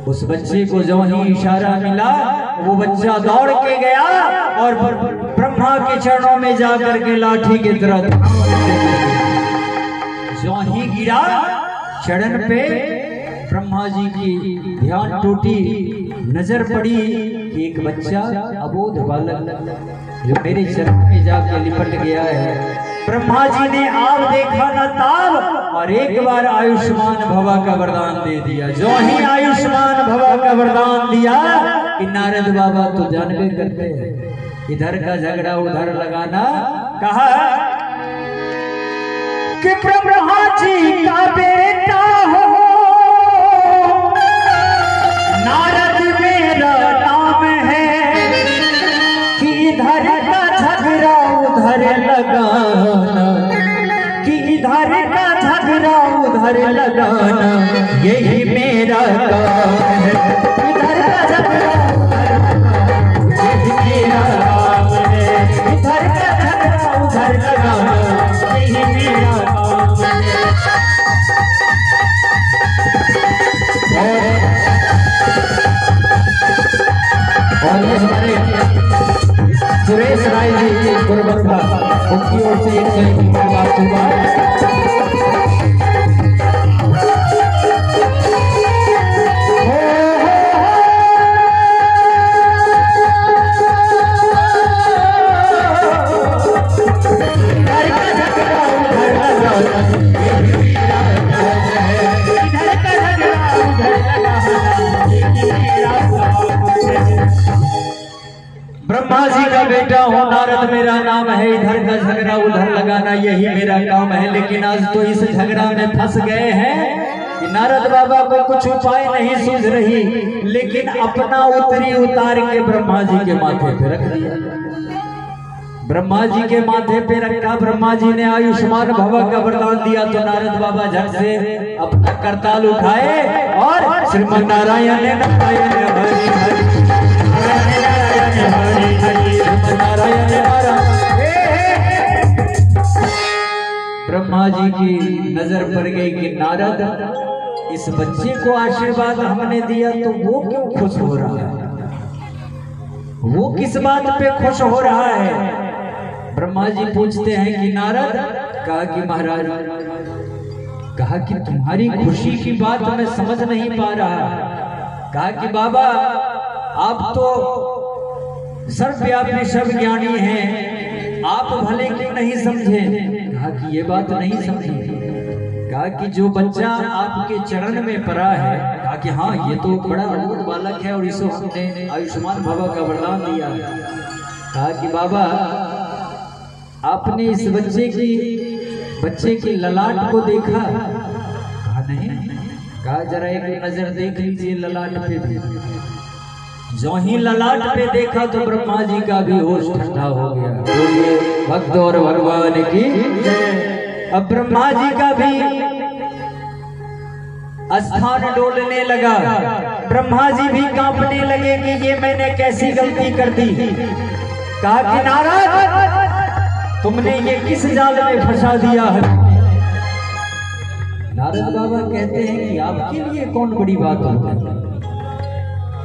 A: उस बच्चे को जो ही इशारा मिला, वो बच्चा दौड़ के गया और ब्रह्मा के चरणों में जाकर के लाठी की तरह जो ही गिरा, चरण पे ब्रह्मा जी की ध्यान टूटी, नजर पड़ी कि एक बच्चा अबोध बालक जो मेरे चरण में जाके लिपट गया है। ब्रह्मा जी ने आप देखा न ताब और एक बार आयुष्मान भवा का वरदान दे दिया। जो ही आयुष्मान भवा का वरदान दिया कि नारद बाबा तो जानबे करते हैं, इधर का झगड़ा उधर लगाना। कहा कि ब्रह्मा जी का बेटा हो, नारद मेरा नाम है, कि इधर का झगड़ा उधर लगाना, कि इधर का झगड़ा उधर लगाना, यही मेरा काम है। इधर का झगड़ा यही मेरा काम है, इधर का झगड़ा उधर लगाना, यही मेरा काम है। और ये हमारे सुरेश राय जी गुरुबंधा, उनकी ओर से 101 बात हुआ। ब्रह्मा जी का बेटा हो, नारद मेरा नाम है, इधर का झगड़ा उधर लगाना यही मेरा काम है। लेकिन आज तो इस झगड़ा में फंस गए हैं कि नारद बाबा को कुछ उपाय नहीं सूझ रही, लेकिन अपना उत्तरी उतार के ब्रह्मा जी के माथे पे रख दिया। ब्रह्मा जी के माथे पे रखा, ब्रह्मा जी ने आयुष्मान भवा का वरदान दिया तो नारद बाबा झट से अपना करताल उठाए और श्रीमन नारायण नारायण हरि हरि ब्रह्मा जी की नजर पड़ गई कि नारद, इस बच्चे को आशीर्वाद हमने दिया तो वो क्यों खुश हो रहा है, वो किस बात पे खुश हो रहा है? ब्रह्मा जी पूछते हैं कि नारद, कहा कि महाराज, कहा कि तुम्हारी खुशी की बात मैं समझ नहीं पा रहा। कहा कि बाबा आप तो सर्वव्यापी सर्वज्ञानी हैं, आप भले क्यों नहीं समझे? कहा कि ये बात नहीं समझी। कहा कि जो बच्चा आपके चरण में पड़ा है, कहा कि हाँ ये तो बड़ा अद्भुत बालक है और इसको हमने आयुष्मान भवा का वरदान दिया। कहा कि बाबा आपने इस बच्चे की ललाट को देखा? कहा नहीं। कहा जरा एक नजर देख लीजिए ललाट पे भी। जो ही ललाट पे देखा तो ब्रह्मा जी का भी होश ठंडा हो गया। बोलिए भक्त और भगवान की। अब ब्रह्मा जी का भी स्थान डोलने लगा, ब्रह्मा जी भी कांपने लगे कि ये मैंने कैसी गलती कर दी। कहा कि नारद, तुमने ये किस जाल में फंसा दिया है? नारद बाबा कहते हैं कि आपके लिए कौन बड़ी बात होती है?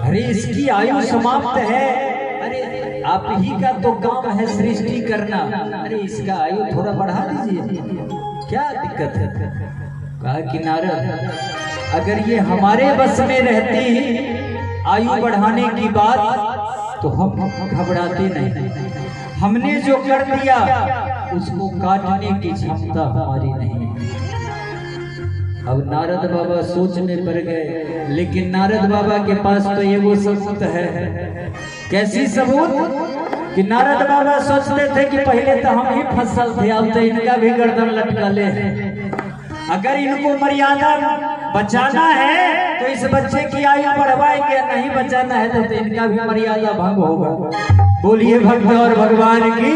A: अरे इसकी आयु समाप्त है, अरे आप ही का तो काम है सृष्टि करना, अरे इसका आयु थोड़ा बढ़ा दीजिए, क्या दिक्कत है? कहा कि नारद, अगर ये हमारे बस में रहती आयु बढ़ाने की बात तो हम घबराते नहीं। हमने जो कर दिया उसको काटने की क्षमता हमारी नहीं। अब नारद बाबा सोच में पड़ गए, लेकिन नारद बाबा के पास तो ये वो सबूत है। कैसी सबूत? कि नारद बाबा सोचते थे कि पहले तो हम ही फसल थे, अब तो इनका भी गर्दन लटका ले। अगर इनको मर्यादा बचाना है तो इस बच्चे की आयु बढ़वाएंगे, नहीं बचाना है तो इनका भी मर्यादा भंग होगा। बोलिए भक्त और भगवान की।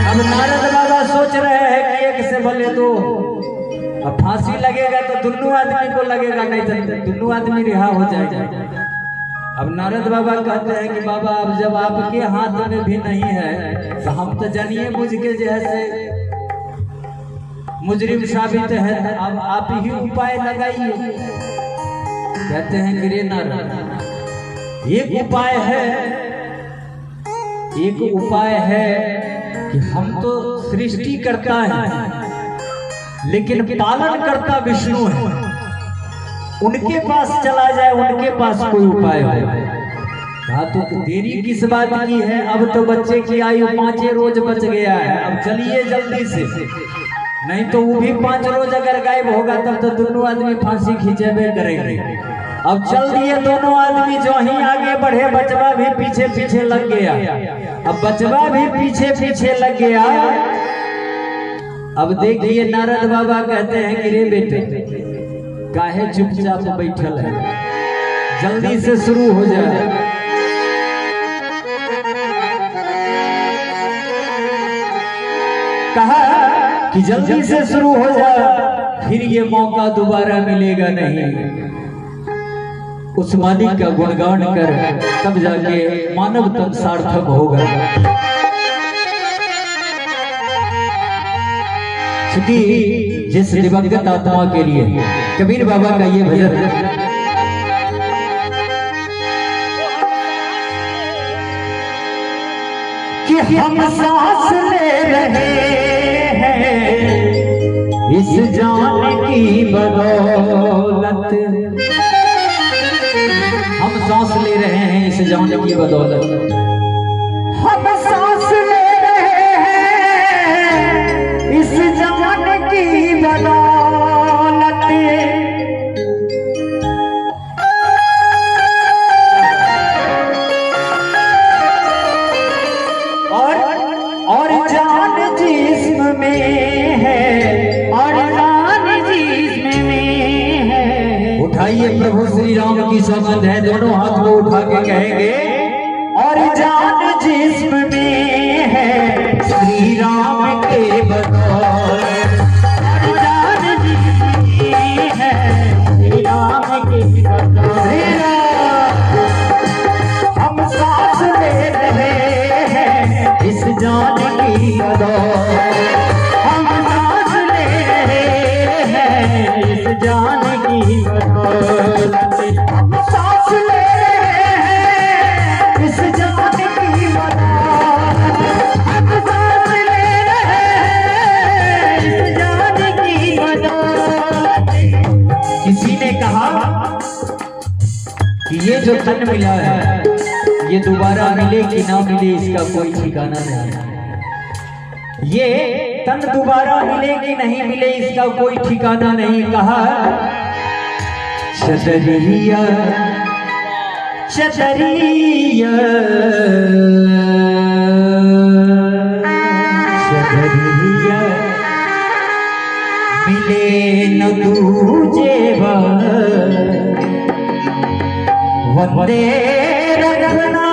A: अब नारद बाबा सोच रहे हैं कि एक से भले दो, अब फांसी लगेगा तो दोनों आदमी को लगेगा, नहीं तो दोनों आदमी रिहा हो जाएगा। अब नारद बाबा कहते हैं कि बाबा अब जब आपके हाथ में भी नहीं है तो हम तो जानिए बुझ के जैसे मुजरिम साबित है, अब आप ही उपाय लगाइए। कहते हैं कि रे नारद, एक उपाय है कि हम तो सृष्टि करता है लेकिन पालन करता विष्णु है, उनके पास चला जाए, उनके पास कोई उपाय हो। कहा तो देरी किस बात की है, अब तो बच्चे की आयु 5 रोज बच गया है, अब चलिए जल्दी से, नहीं तो वो भी 5 रोज अगर गायब होगा तब तो दोनों आदमी फांसी खींचेबे करेंगे। अब चल दिए दोनों आदमी, जो ही आगे बढ़े बचवा भी पीछे पीछे लग गया। अब बचवा भी पीछे पीछे लग गया। अब देखिए नारद बाबा कहते हैं कि रे बेटे काहे चुपचाप बैठल है, जल्दी से शुरू हो जाए। कहा कि जल्दी से शुरू हो जाए, फिर ये मौका दोबारा मिलेगा नहीं। उस मालिक का गुणगान कर तब जाके मानव तन सार्थक होगा। जिस दिवंगत आत्मा के लिए कबीर बाबा का ये भजन कि हम सांस ले रहे हैं इस जान की बदौलत, हम सांस ले रहे हैं इस जान की बदौलत, हम सांस ले रहे हैं इस जान की बदौलत। और जान जिस्म में है, और जान जिस्म में है। उठाइए प्रभु श्री राम की सौगंध है, दोनों हाथ को उठा के कहेंगे और जान जिस्म में है श्री राम के बदौलत, और जान जिस्म में है श्री राम के बदौलत। हम सांस ले रहे हैं इस जान की बदौलत, हम सांस ले रहे हैं इस जान की बदौलत, हम सांस ले रहे हैं इस जान की बदौलत, हम सांस ले रहे हैं इस जान की बदौलत। किसी ने कहा कि ये जो तन मिला है ये दोबारा मिले कि ना मिले इसका कोई ठिकाना नहीं। ये तन दोबारा मिले कि नहीं मिले इसका कोई ठिकाना नहीं। कहा चतरिया चतरिया चतरिया मिले न दूजे वंदे रखना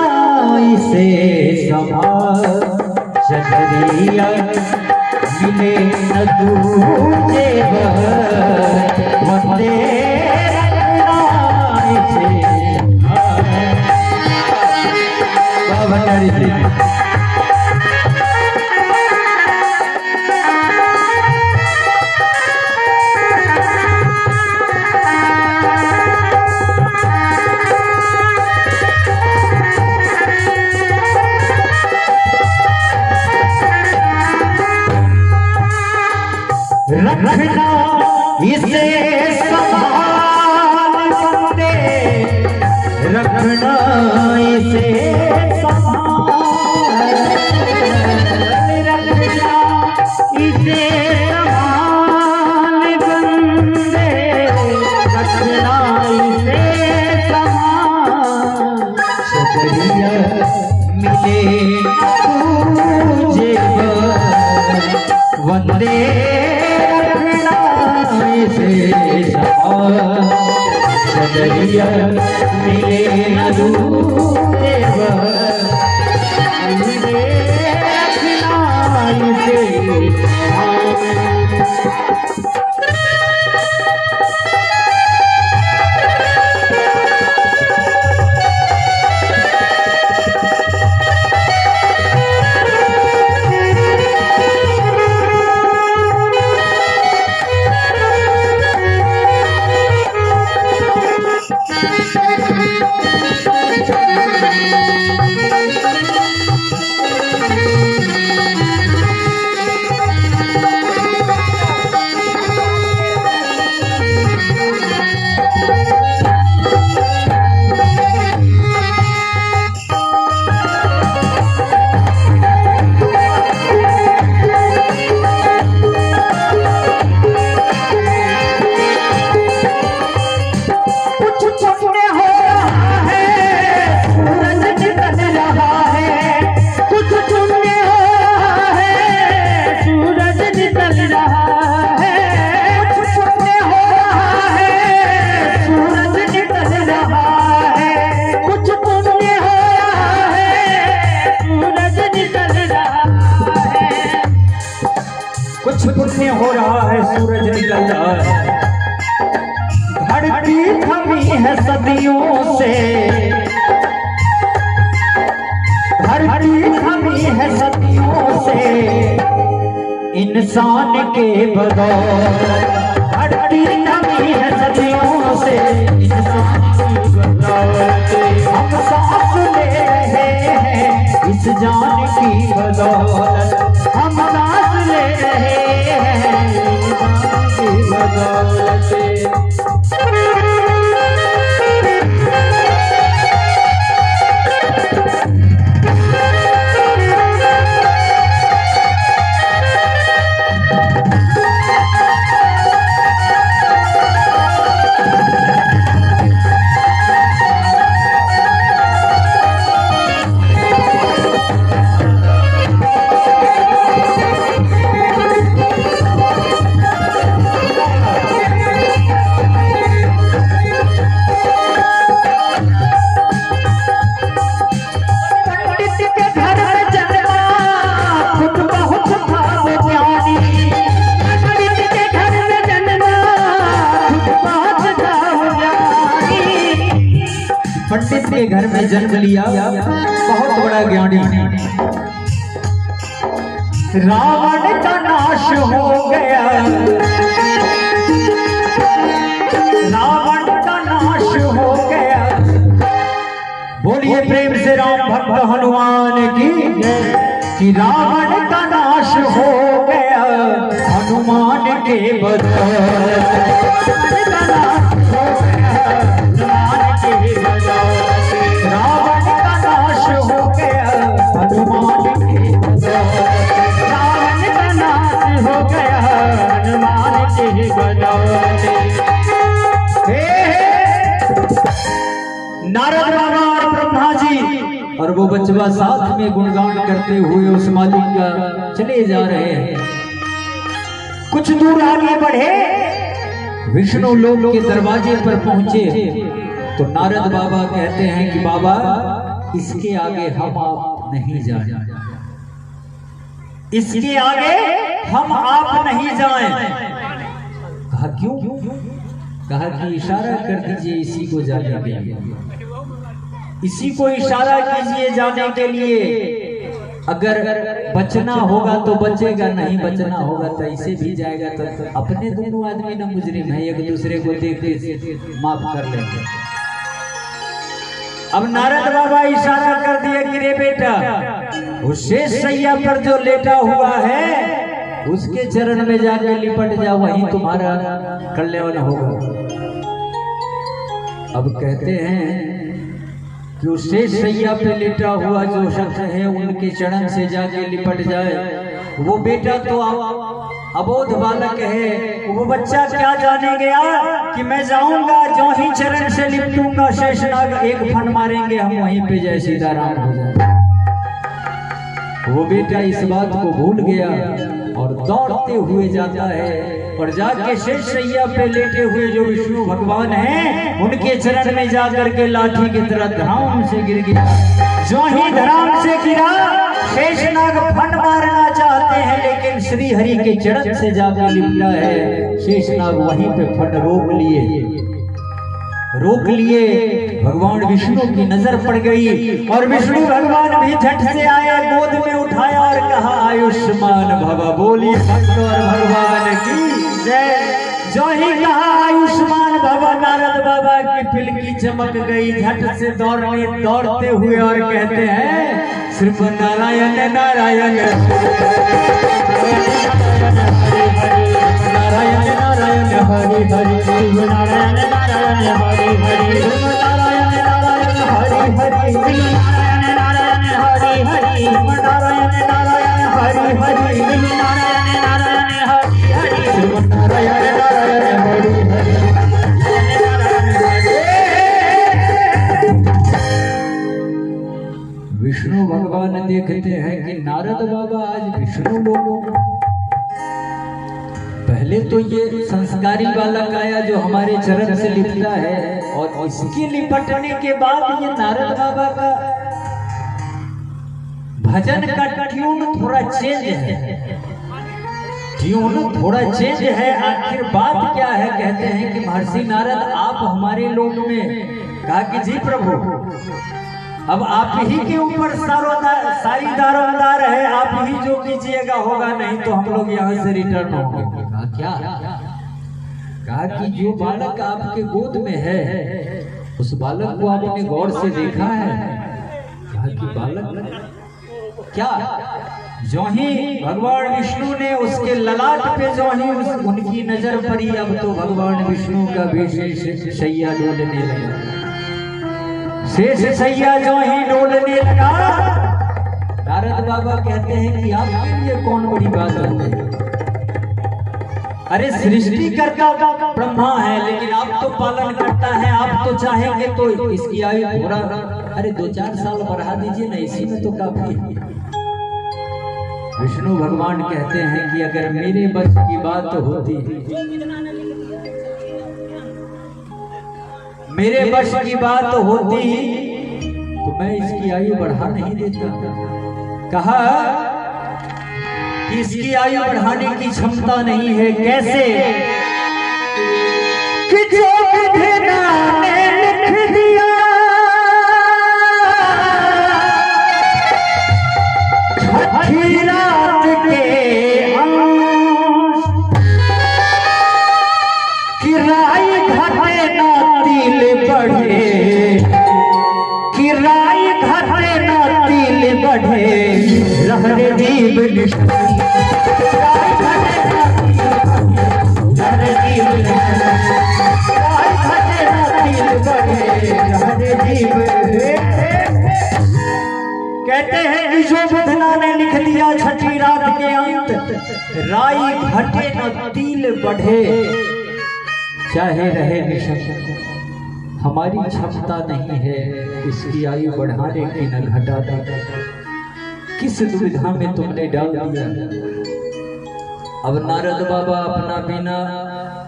A: इसे संभाल, चतरिया मिले न दूजे वंदे रखना इसे संभाल। रखना इसे संभाल बंदे, रखना इसे संभाल, रखना इसे संभाल बंदे, रखना इसे संभाल। चतरिया मिले तुझे वंदे नजरिया मिले न दूरे कुछ पुण्य हो रहा है, सूरज निकल रहा है। धरती थमी है सदियों से, धरती थमी है सदियों से, इंसान के बदौलत। धरती थमी है सदियों से, इंसान की बदौलत। हम सांस ले रहे हैं इस जान की बदौलत, हम सांस ले रहे हैं की बदौलत। पंडित के घर में जन्म लिया बहुत बड़ा ज्ञानी। रावण का नाश हो गया, रावण का नाश हो गया। बोलिए प्रेम से राम भक्त हनुमान की, कि रावण का नाश हो गया हनुमान के बदौलत। रावण का नाश हो गया हनुमान के बदौलत, रावण का नाश हो गया हनुमान के बदौलत। नारद बाबा और ब्रह्मा जी और वो बचवा साथ में गुणगान करते हुए उस मालिक का चले जा रहे हैं। कुछ दूर आगे बढ़े, विष्णु लोक के दरवाजे पर पहुंचे तो नारद बाबा कहते हैं कि बाबा इसके आगे हम आप नहीं जाएं, इसके आगे हम आप नहीं जाएं। कहा क्यों? कहा कि इशारा कर दीजिए इसी को जाने के लिए, इसी को इशारा कीजिए जाने के लिए। अगर बचना होगा तो बचेगा, नहीं बचना होगा तो ऐसे भी जाएगा। तो अपने दोनों आदमी ना मुजरिम है, एक दूसरे को देख के माफ कर लेंगे। अब नारद बाबा इशारा कर दिया कि रे बेटा, उस शेष सैया पर जो लेटा हुआ है उसके चरण में जाकर लिपट जाओ, वहीं तुम्हारा कल्याण होगा। अब कहते हैं कि उस शेष सैया पे लेटा हुआ जो शख्स है उनके चरण से जाके लिपट जाए। वो बेटा तो अबोध बालक है, वो बच्चा क्या जाने गया कि मैं जाऊंगा जो ही चरण से लिपटूंगा शेषनाग एक फन मारेंगे, हम वहीं पे जय सीताराम हो जाए। वो बेटा इस बात को भूल गया और दौड़ते हुए जाता है और जाके शेष सैया पे लेटे हुए जो विष्णु भगवान हैं उनके चरण में जाकर के लाठी की तरह धराम से गिर गया। जो ही धराम से गिरा शेषनाग फन मारना चाहते हैं लेकिन श्री हरि के चरण से जाकर लिपटा है। शेषनाग वहीं पे फन रोक लिए। भगवान विष्णु की नजर पड़ गई और विष्णु भगवान भी झट से आए, गोद में उठाया और कहा आयुष्मान भव। बोली शंकर भगवान की जय। जो ही कहा आयुष्मान भव नारद बाबा की पिलकी चमक गई। झट से दौड़ते हुए और कहते हैं श्रीमन नारायण नारायण नारायण नारायण हरि हरि नारायण नारायण हरि हरि नारायण नारायण हरि हरि नारायण नारायण हरि हरि नारायण नारायण हरि हरि नारायण नारायण हरि हरि नारायण नारायण हरि हरि। विष्णु भगवान देखते हैं कि नारद बाबा आज विष्णु लोग। पहले तो ये संस्कारी बालक आया जो हमारे चरण से लिपटा है और इसके लिपटने के बाद ये नारद बाबा का भजन का ट्यून थोड़ा चेंज है। आखिर बात क्या है? कहते हैं कि महर्षि नारद आप हमारे लोक में। कहा कि जी प्रभु अब आप ही के ऊपर सारी दारोमदार है, आप ही जो कीजिएगा होगा, नहीं तो हम लोग यहाँ से रिटर्न होंगे। कहा क्या? कहा कि जो बालक आपके गोद में है उस बालक को आपने गौर से देखा है? कहा कि बालक क्या? जो ही भगवान विष्णु ने उसके ललाट पे जो ही उनकी नजर पड़ी, अब तो भगवान विष्णु का भी शैया डोलने लगा। शेष सैया जो ही डोलने लगा। नारद बाबा कहते हैं कि आपके लिए कौन बड़ी बात है? अरे सृष्टि करता ब्रह्मा है लेकिन आप तो पालन करता है, आप तो चाहेंगे तो इसकी आयु थोड़ा 2-4 साल बढ़ा दीजिए ना, इसी में तो काफी है। विष्णु भगवान कहते हैं कि अगर मेरे बस की बात होती, मेरे बस की बात होती तो मैं इसकी आयु बढ़ा नहीं देता। कहा कि इसकी आयु बढ़ाने की क्षमता नहीं है। कैसे? कि जो विधाता ने लिख दिया छठी रात के अंश, कि राई घटे ना तिल बढ़े, कि राई घटे ना तिल बढ़े, रहरे जीव कहते हैं कि जो बुधना ने लिख दिया छठी रात के अंत, राई घटे न तिल बढ़े, चाहे रहे निशक्त, हमारी क्षमता नहीं है इसकी आयु बढ़ाने की न घटाने। किस दुविधा में तुमने डाल दिया? अब नारद बाबा अपना बिना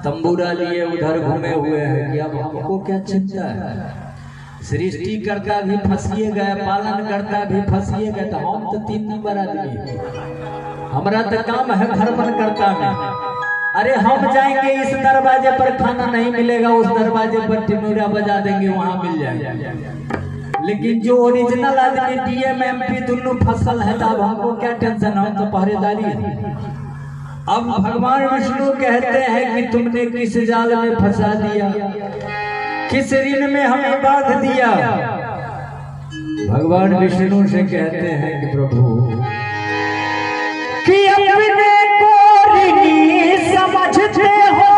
A: तंबूरा लिए उधर घूमे हुए हैं कि अब हमको क्या चिंता है? सृष्टि करता भी फंसिए गए, पालन करता भी फंसिए गए, तो हम तो 3 नंबर आदमी, हमारा तो काम है भरपन करता में। अरे हम जाएंगे इस दरवाजे पर खाना नहीं मिलेगा, उस दरवाजे पर टिमूरा बजा देंगे वहां मिल जाएगा। लेकिन जो ओरिजिनल आदमी डीएम एमपी दोनों फसल है, तब हमको क्या टेंशन? हम तो पहरेदारी है। अब भगवान विष्णु कहते हैं कि तुमने किस जाल में फंसा दिया, किस ऋण में हमें बांध दिया। भगवान विष्णु से कहते हैं कि प्रभु कि अपने को ऋणी समझते हो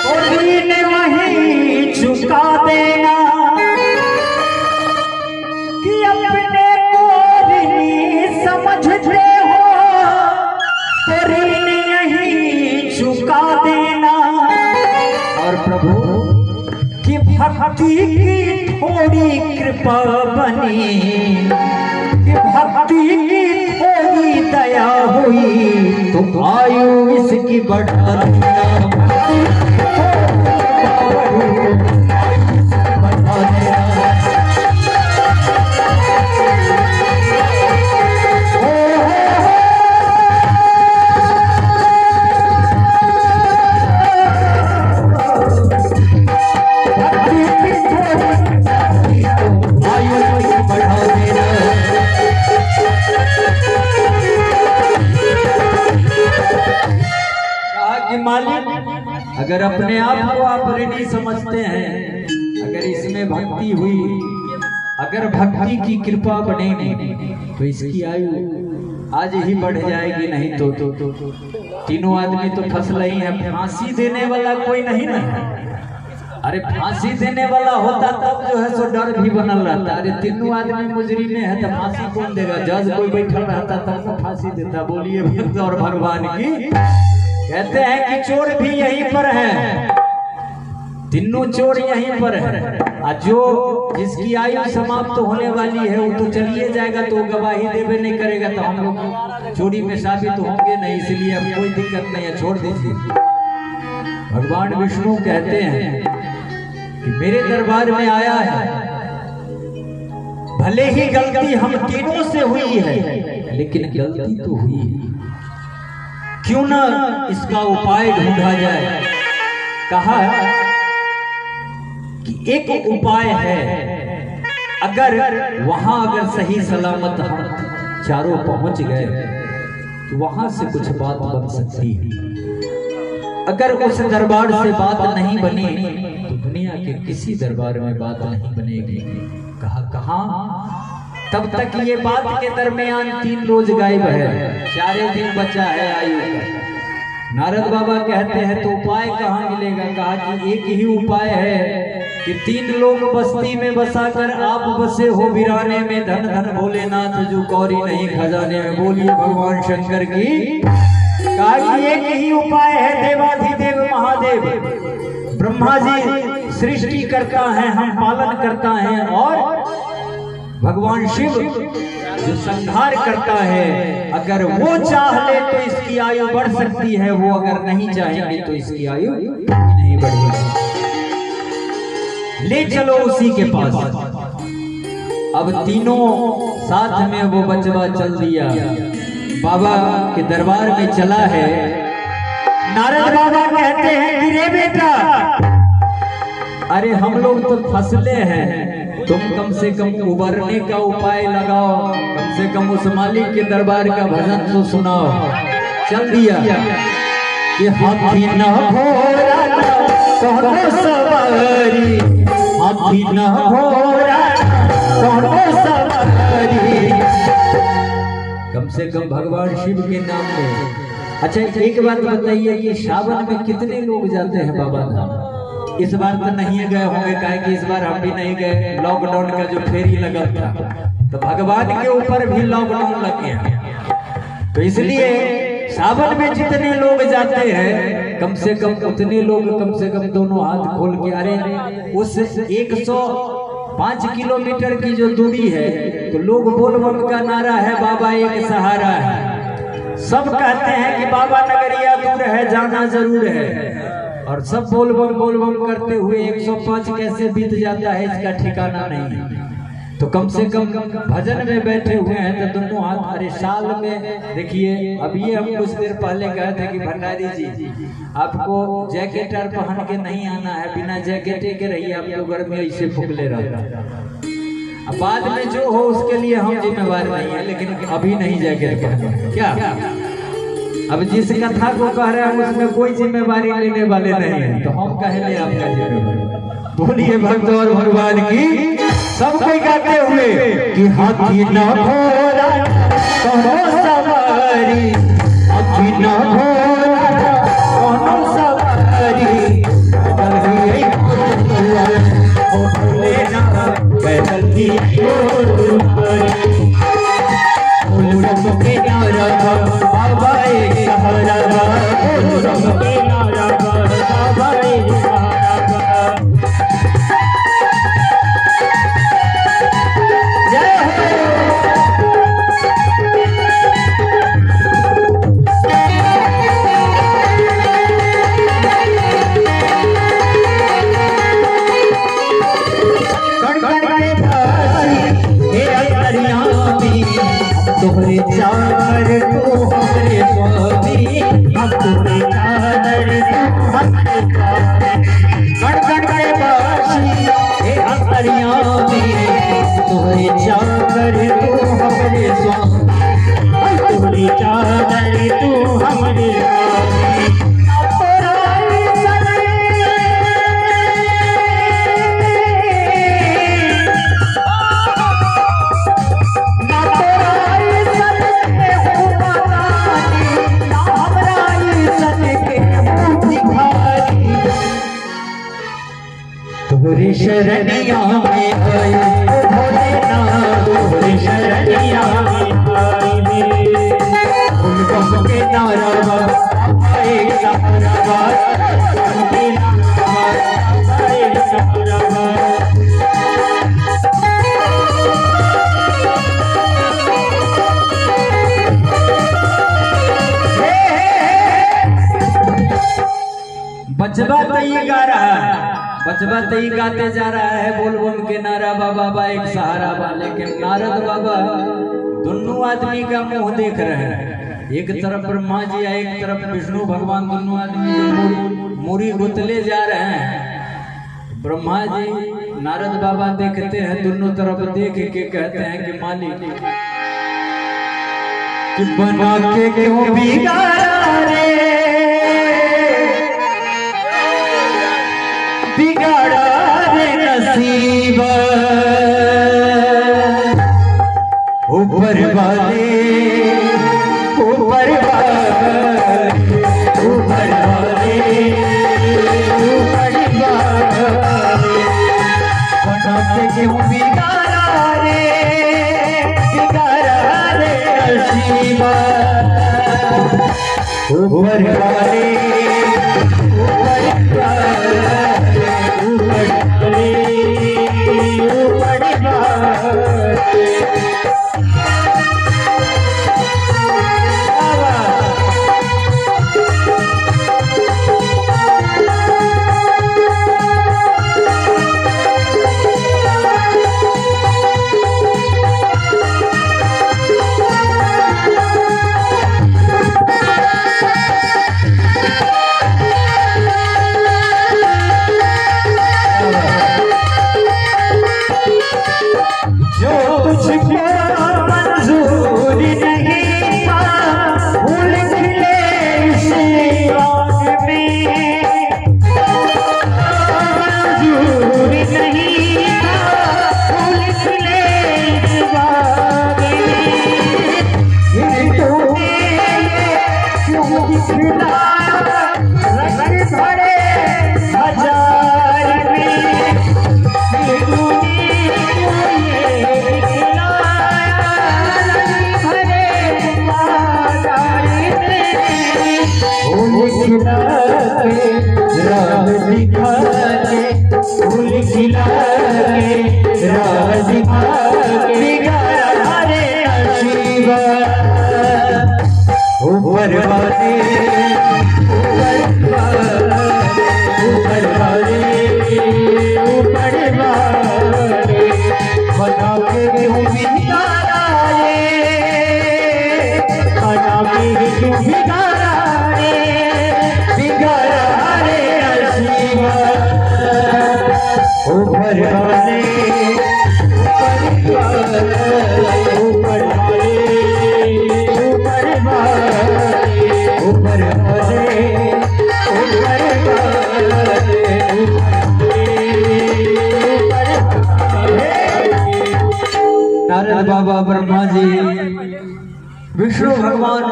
A: और ऋण वहीं चुका देना, कि अपने को ऋणी समझते हो तो ऋण यहीं चुका देना। और प्रभु की भक्ति की थोड़ी कृपा बनी, कि भक्ति की थोड़ी दया हुई तो आयु इसकी बढ़ा देना। मालिक अगर अपने आप को आप ऋणी समझते हैं, अगर इसमें भक्ति हुई, अगर भक्ति की कृपा बनेगी तो इसकी आयु आज ही बढ़ जाएगी। नहीं तो तीनों आदमी तो फसल ही है। फांसी देने वाला कोई नहीं ना। अरे फांसी देने वाला होता तब जो है सो डर भी बनल रहता। अरे तीनों आदमी मुजरी में है तो फांसी कौन देगा? जज कोई बैठल रहता तब तो फांसी देता। बोलिए भक्त और भगवान की। कहते हैं कि चोर भी यहीं पर है, तीनों चोर यहीं पर है। और जो जिसकी आयु समाप्त होने वाली है वो तो चलिए जाएगा, तो गवाही देवे नहीं करेगा, तो हम लोग चोरी में साबित होंगे नहीं। इसलिए अब कोई दिक्कत नहीं है, छोड़ दीजिए। भगवान विष्णु कहते हैं कि मेरे दरबार में आया है, भले ही गलती हम तीनों से हुई है, लेकिन गलती तो हुई है, क्यों ना इसका उपाय ढूंढा जाए। कहा कि एक उपाय है, अगर वहां अगर सही सलामत हम चारों पहुंच गए तो वहां से कुछ बात बन सकती है। अगर उस दरबार से बात नहीं बनी तो दुनिया के किसी दरबार में बात नहीं बनेगी। कहा तब तक ये बात के दरमियान 3 रोज गायब है, 4 दिन बचा है आयु का। नारद बाबा कहते हैं तो उपाय कहाँ मिलेगा? कहा कि एक ही उपाय है कि 3 लोग बस्ती में बसाकर आप बसे हो वीराने में, धन धन भोलेनाथ जो कौरी नहीं खजाने में। बोलिए भगवान शंकर की। कहा कि एक ही उपाय है, देवाधिदेव महादेव ब्रह्मा जी सृष्टि करता है, हम पालन करता है, और भगवान शिव जो संहार करता है। अगर वो चाह ले तो इसकी आयु बढ़ सकती है, वो अगर नहीं चाहेंगे तो इसकी आयु नहीं बढ़ेगी। ले चलो उसी के पास। अब तीनों साथ में वो बचवा चल दिया, बाबा के दरबार में चला है। नारद बाबा कहते हैं कि रे बेटा, अरे हम लोग तो फसले हैं, तुम कम से कम उबरने का उपाय लगाओ, कम से कम उस मालिक के दरबार का भजन तो सुनाओ। चल दिया कि हाथी न घोड़ा कौनो सवारी, हाथी न घोड़ा कौनो सवारी। कम से कम भगवान शिव के नाम में। अच्छा एक बात बताइए कि सावन में कितने लोग जाते हैं बाबा धाम? इस बार तो नहीं गए होंगे, काहे कि इस बार हम भी नहीं गए। लॉकडाउन का जो फेरी लगा था तो भगवान के ऊपर भी लॉकडाउन लग गया, तो इसलिए सावन में जितने लोग जाते हैं कम से कम उतने लोग कम से कम दोनों हाथ खोल के, अरे उस 105 किलोमीटर की जो दूरी है तो लोग बोल बम का नारा है, बाबा एक सहारा है। सब कहते हैं कि बाबा नगरिया दूर है, जाना जरूर है, और सब बोल बम करते हुए 105 कैसे बीत जाता है इसका ठिकाना नहीं। तो कम से कम भजन में बैठे हुए हैं तो दोनों हाथ। अरे साल में देखिए, अब ये हम कुछ देर पहले कहे थे कि भंडारी जी आपको जैकेट पहन के नहीं आना है, बिना जैकेटे के रहिए, आपको गर्मी ऐसे फुकले रहता। अब बाद में जो हो उसके लिए हम जिम्मेवार नहीं है, लेकिन अभी नहीं जैकेट पहने क्या। अब जिस कथा को कह रहे हैं उसमें कोई जिम्मेवारी लेने वाले नहीं है, तो हम कहेंगे आपका जिम्मेवारी। बोलिए भक्त और भगवान की। सब कोई गाते हुए कि हाथी न घोड़ा कौनो सवारी, हाथी न घोड़ा कौनो सवारी, पैदल की बाबा एक सहारा, बाबा एक सहारा। जय हो। तोहरे चादर तू हमरे स्वामी, हम तोहरे चादर तू हमरे स्वामी, गण गण के बासी हे अंतर्यामी, तोहरे चादर तू हमरे स्वामी, तोहरे चादर तू हमरे स्वामी। तोहरे शरणिया में आए भोलेनाथ, तोहरे शरणिया में आए मेरे उन बम के नारा आए सहारा, उनके नारा आए सहारा। बचवा तई गा रहा है, बचवा तई गाते जा रहा है बोल बम के नारा बाबा बा एक सहारा बा, लेकिन नारद बाबा दोनों आदमी का मुंह देख रहे हैं, एक तरफ ब्रह्मा जी है एक तरफ विष्णु भगवान, दोनों आदमी जो मूरी गुतले जा रहे हैं। ब्रह्मा जी नारद बाबा देखते हैं, दोनों तरफ देख के कहते हैं कि मालिक कि बना के क्यों बिगाड़ा रे, बिगाड़ा रे नसीब, ऊपर वाले ऊपर वाले ऊपर वाले ऊपर वाले, बना के क्यों बिगाड़ा रे नसीब, ऊपर वाले ऊपर वाले नारद बाबा, ब्रह्मा जी, विष्णु भगवान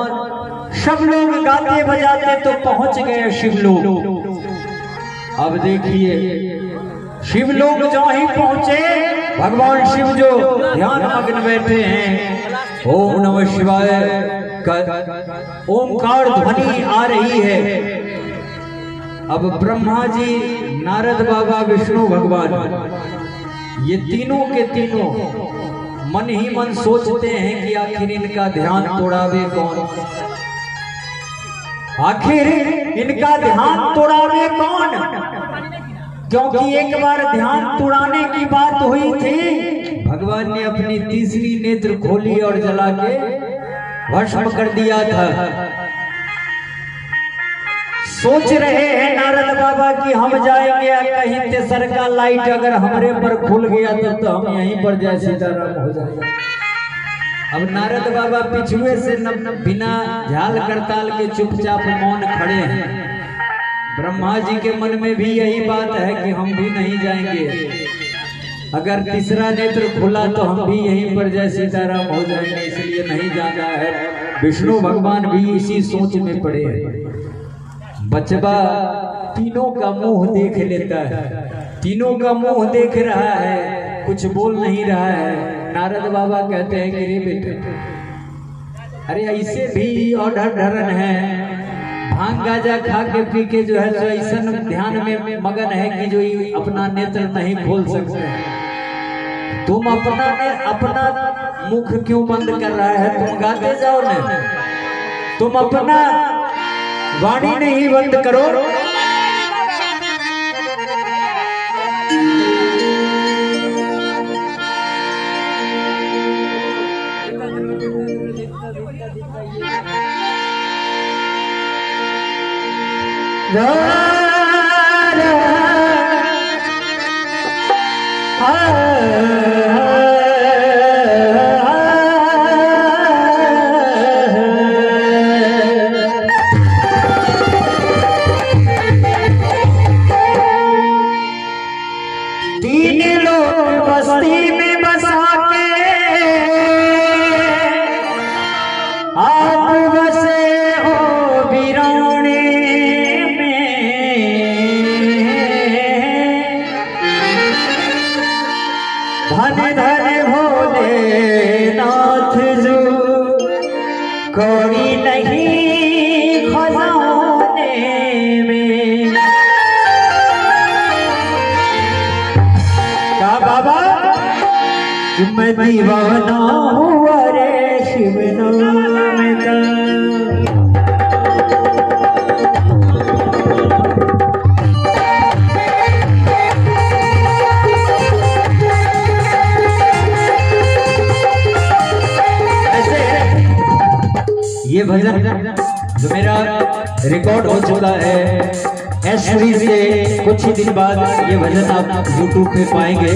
A: सब लोग गाते बजाते तो पहुंच गए शिवलोक। अब देखिए शिवलोक जो ही पहुंचे, भगवान शिव जो ध्यान मग्न बैठे हैं, ओम नमः शिवाय का ओमकार ध्वनि आ रही है। अब ब्रह्मा जी, नारद बाबा, विष्णु भगवान ये तीनों के तीनों मन ही मन सोचते हैं कि आखिर इनका ध्यान तोड़ावे कौन, आखिर इनका ध्यान तोड़ावे कौन। क्योंकि एक बार ध्यान तोड़ाने की बात हुई थी, भगवान ने अपनी तीसरी नेत्र खोली और जला के भस्म कर दिया था। सोच रहे हैं नारद बाबा कि हम जाएंगे कहीं तेसर का लाइट अगर हमारे पर खुल गया तो हम यहीं पर जय सीताराम हो जाएगा। अब नारद बाबा पिछुए से बिना झाल करताल के चुपचाप मौन खड़े हैं। ब्रह्मा जी के मन में भी यही बात है कि हम भी नहीं जाएंगे, अगर तीसरा नेत्र खुला तो हम भी यहीं पर जय सीताराम हो जाएंगे, इसलिए नहीं जाना है। विष्णु भगवान भी इसी सोच में पड़े हैं। बचवा तीनों का मुंह देख लेता है, तीनों का मुंह देख रहा है, कुछ बोल नहीं रहा है। नारद बाबा कहते हैं कि रे बेटे, अरे ऐसे भी और ढरन है, भांग गाजा खा के पी के जो है ऐसा ध्यान में मगन है कि जो अपना नेत्र नहीं खोल सकते। तुम अपना मुख क्यों बंद कर रहा है? तुम गाते जाओ ना, तुम अपना वाणी नहीं बंद करो। धन धन भोलेनाथ जो कोई नहीं खजाने में। क्या बाबा मैं दीवाना हुआ रे शिव नाम का। ये भजन जो मेरा रिकॉर्ड हो चुका है एसवी से, कुछ ही दिन बाद ये भजन आप YouTube पे पाएंगे।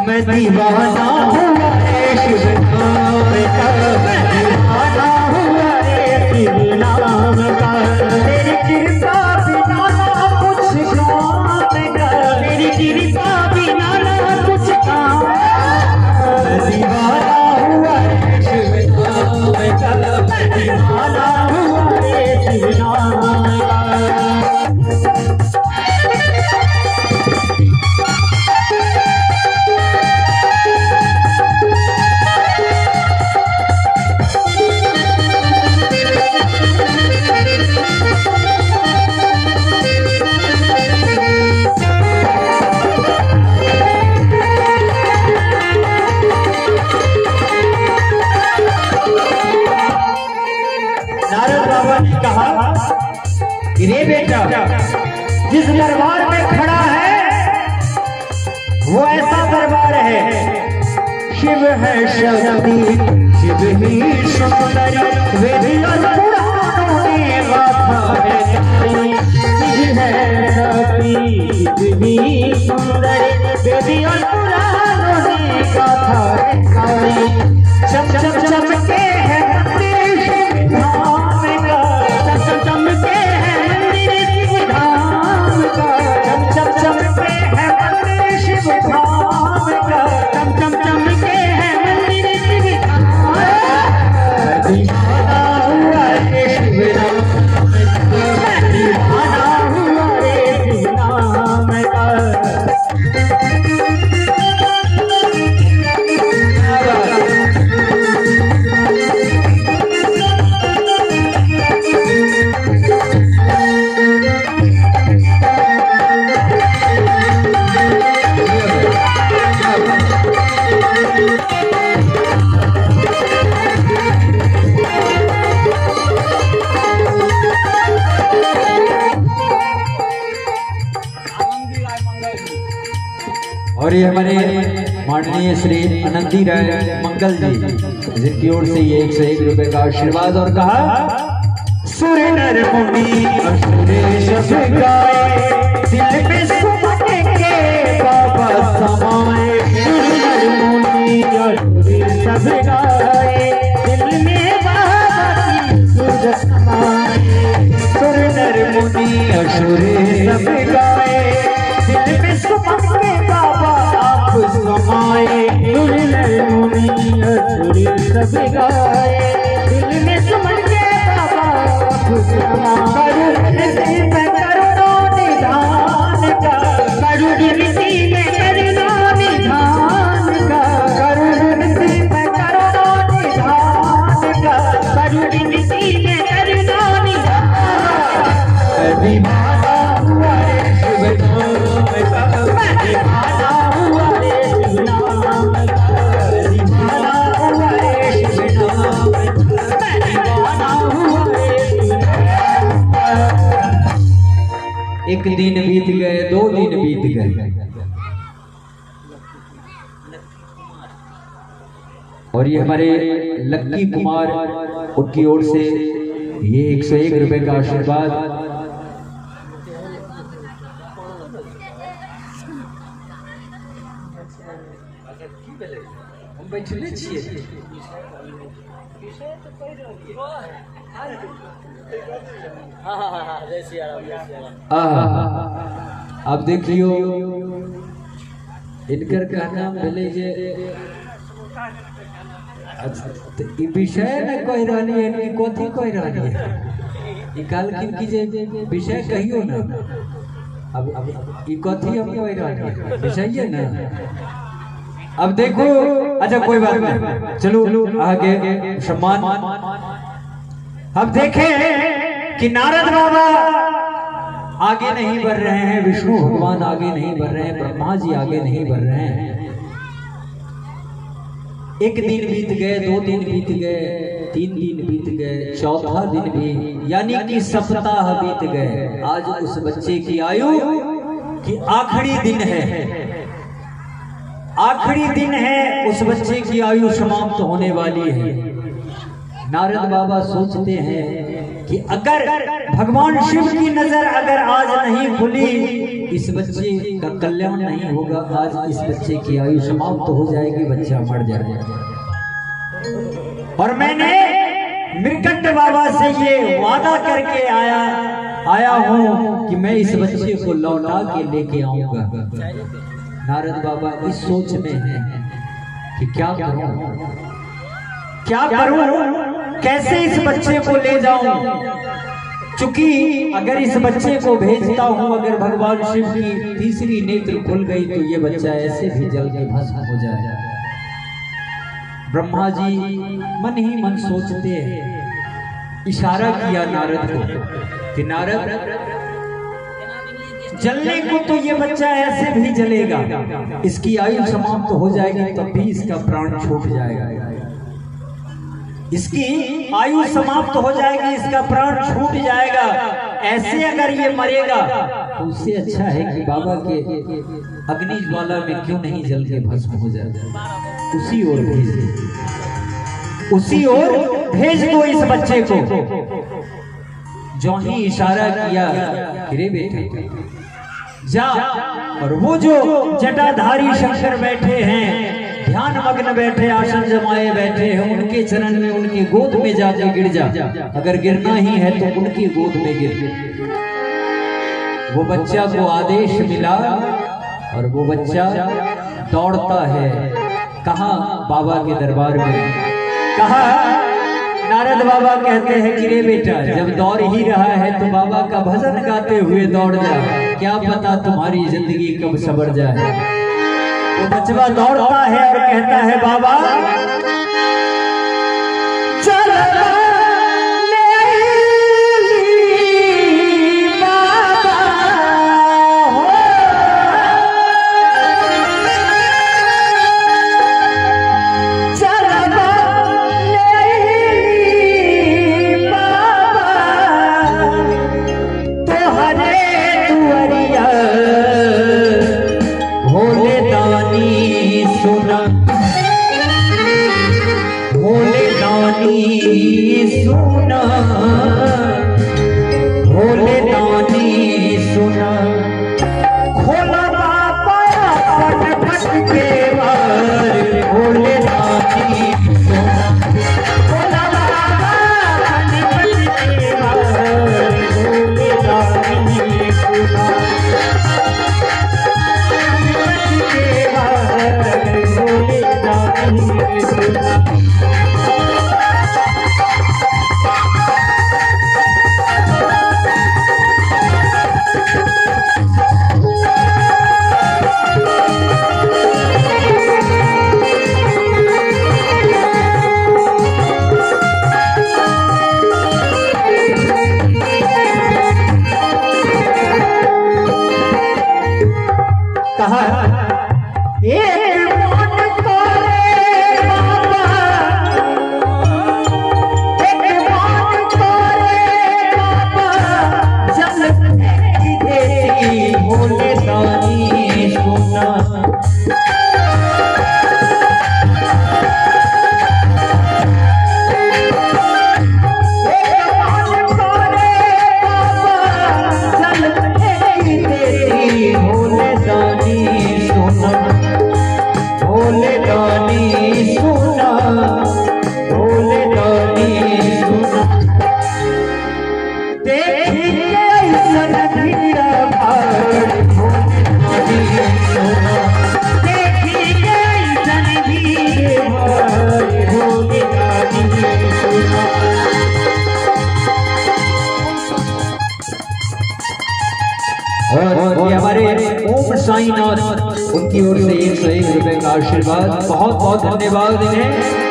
A: मैं दीवाना हुआ रे शिव नाम का, मैं दीवाना हुआ रे शिव नाम का। तेरी कृपा बिना ना कुछ काम का, तेरी कृपा बिना ना कुछ काम। मैं दीवाना हुआ रे शिव नाम का, मैं दीवाना हुआ रे शिव नाम का। रे बेटा, जिस दरबार में खड़ा है वो ऐसा दरबार है। शिव है शक्ति, शिव ही सुंदरी, वेदियों पुराणों ने गाथा है गाई। शिव है शक्ति, शिव ही सुंदरी, वेदियों पुराणों ने गाथा है गाई। चम चम चमके है मंदिर शिव धाम का, चम चमके है मंदिर शिव धाम का। चम चम चमके है मंदिर शिव धाम का, चम चम चमके है मंदिर शिव धाम का। दीवाना हुआ रे शिव नाम का, दीवाना हुआ रे शिव नाम का। और ये हमारे माननीय श्री आनंदी राय मंगल जी, जिनकी ओर से ये 101 रुपए का आशीर्वाद। और कहा सुर नर मुनि असुरेश गाए, दिल में सुमन के बाबा समाए। सुर नर मुनि असुरेश गाए, दिल में बाबा की सुर समाए। सुर नर मुनि असुरेश गाए, दिल में सुमन के बाबा आप समाए। सुर नर मुनि असुरेश गाए, दिल में सुमन के बाबा आप समाए। करुण में करुणा निधान का, करुण में करुणा निधान का, करुण में करुणा निधान का, करुण में करुणा निधान का। दीवाना हुआ रे शिव नाम का, दीवाना हुआ रे शिव नाम का, दीवाना हुआ रे शिव नाम का, दीवाना हुआ रे शिव नाम का। एक दिन बीत गए, 2 दिन बीत गए, और ये हमारे लक्की कुमार, उनकी ओर से ये 101 रुपए का आशीर्वाद। अब देखियो इनकर कहना मिले जे विषय न कोई रहनी है, इनकी कथी कोई रहनी है, निकाल की जे विषय कहियो ना। अब ई कथी हम कोई रहनी है, विषय है ना। अब देखो, अच्छा कोई बात नहीं, चलो आगे सम्मान। अब देखें कि नारद बाबा आगे नहीं बढ़ रहे हैं, विष्णु भगवान आगे नहीं बढ़ रहे हैं, ब्रह्मा जी आगे नहीं बढ़ रहे हैं। एक दिन बीत गए, 2 दिन बीत गए, 3 दिन बीत गए, चौथा दिन भी, यानी कि सप्ताह बीत गए। आज उस बच्चे की आयु की आखिरी दिन है, आखिरी दिन है, उस बच्चे की आयु समाप्त होने वाली है। नारद बाबा सोचते हैं कि अगर भगवान शिव की नजर अगर आज नहीं खुली, इस बच्चे का कल्याण नहीं होगा। आज इस बच्चे की आयु समाप्त हो जाएगी, बच्चा मर जाएगा। और मैंने मृकंड बाबा से ये वादा करके आया हूं कि मैं इस बच्चे को लौटा के लेके आऊंगा। नारद बाबा इस सोच में हैं कि क्या करूं, कैसे इस बच्चे को ले जाऊं, क्योंकि अगर इस बच्चे को भेजता हूं, अगर भगवान शिव की तीसरी नेत्र खुल गई तो ये बच्चा ऐसे भी जल के भस्म हो जाएगा। ब्रह्मा जी मन ही मन सोचते हैं, इशारा किया नारद को कि नारद, जलने को तो ये बच्चा ऐसे भी जलेगा, इसकी आयु समाप्त हो जाएगी तब भी इसका प्राण छूट जाएगा। इसकी आयु समाप्त हो जाएगी, इसका प्राण छूट जाएगा। ऐसे अगर ये मरेगा तो उससे अच्छा है कि बाबा के अग्नि ज्वाला में क्यों नहीं जल के भस्म हो जाएगा। उसी ओर भेज दो, उसी ओर भेज दो इस बच्चे को। जो ही इशारा किया, रे बेटे जा, और वो जो जटाधारी शंकर बैठे हैं, ध्यान मग्न बैठे, आसन जमाए बैठे हैं, उनके चरण में, उनकी गोद में जाके गिर जा। अगर गिरना ही है तो उनकी गोद में गिर। वो बच्चा को आदेश मिला और वो बच्चा दौड़ता है कहाँ, बाबा के दरबार में। कहा नारद बाबा कहते हैं कि रे बेटा, जब दौड़ ही रहा है तो बाबा का भजन गाते हुए दौड़ जा, क्या पता तुम्हारी जिंदगी कब सवर जाए। वो बचवा दौड़ता है और कहता है, बाबा चल so काशीनाथ उनकी ओर से 101 रुपए का आशीर्वाद, बहुत बहुत धन्यवाद इन्हें।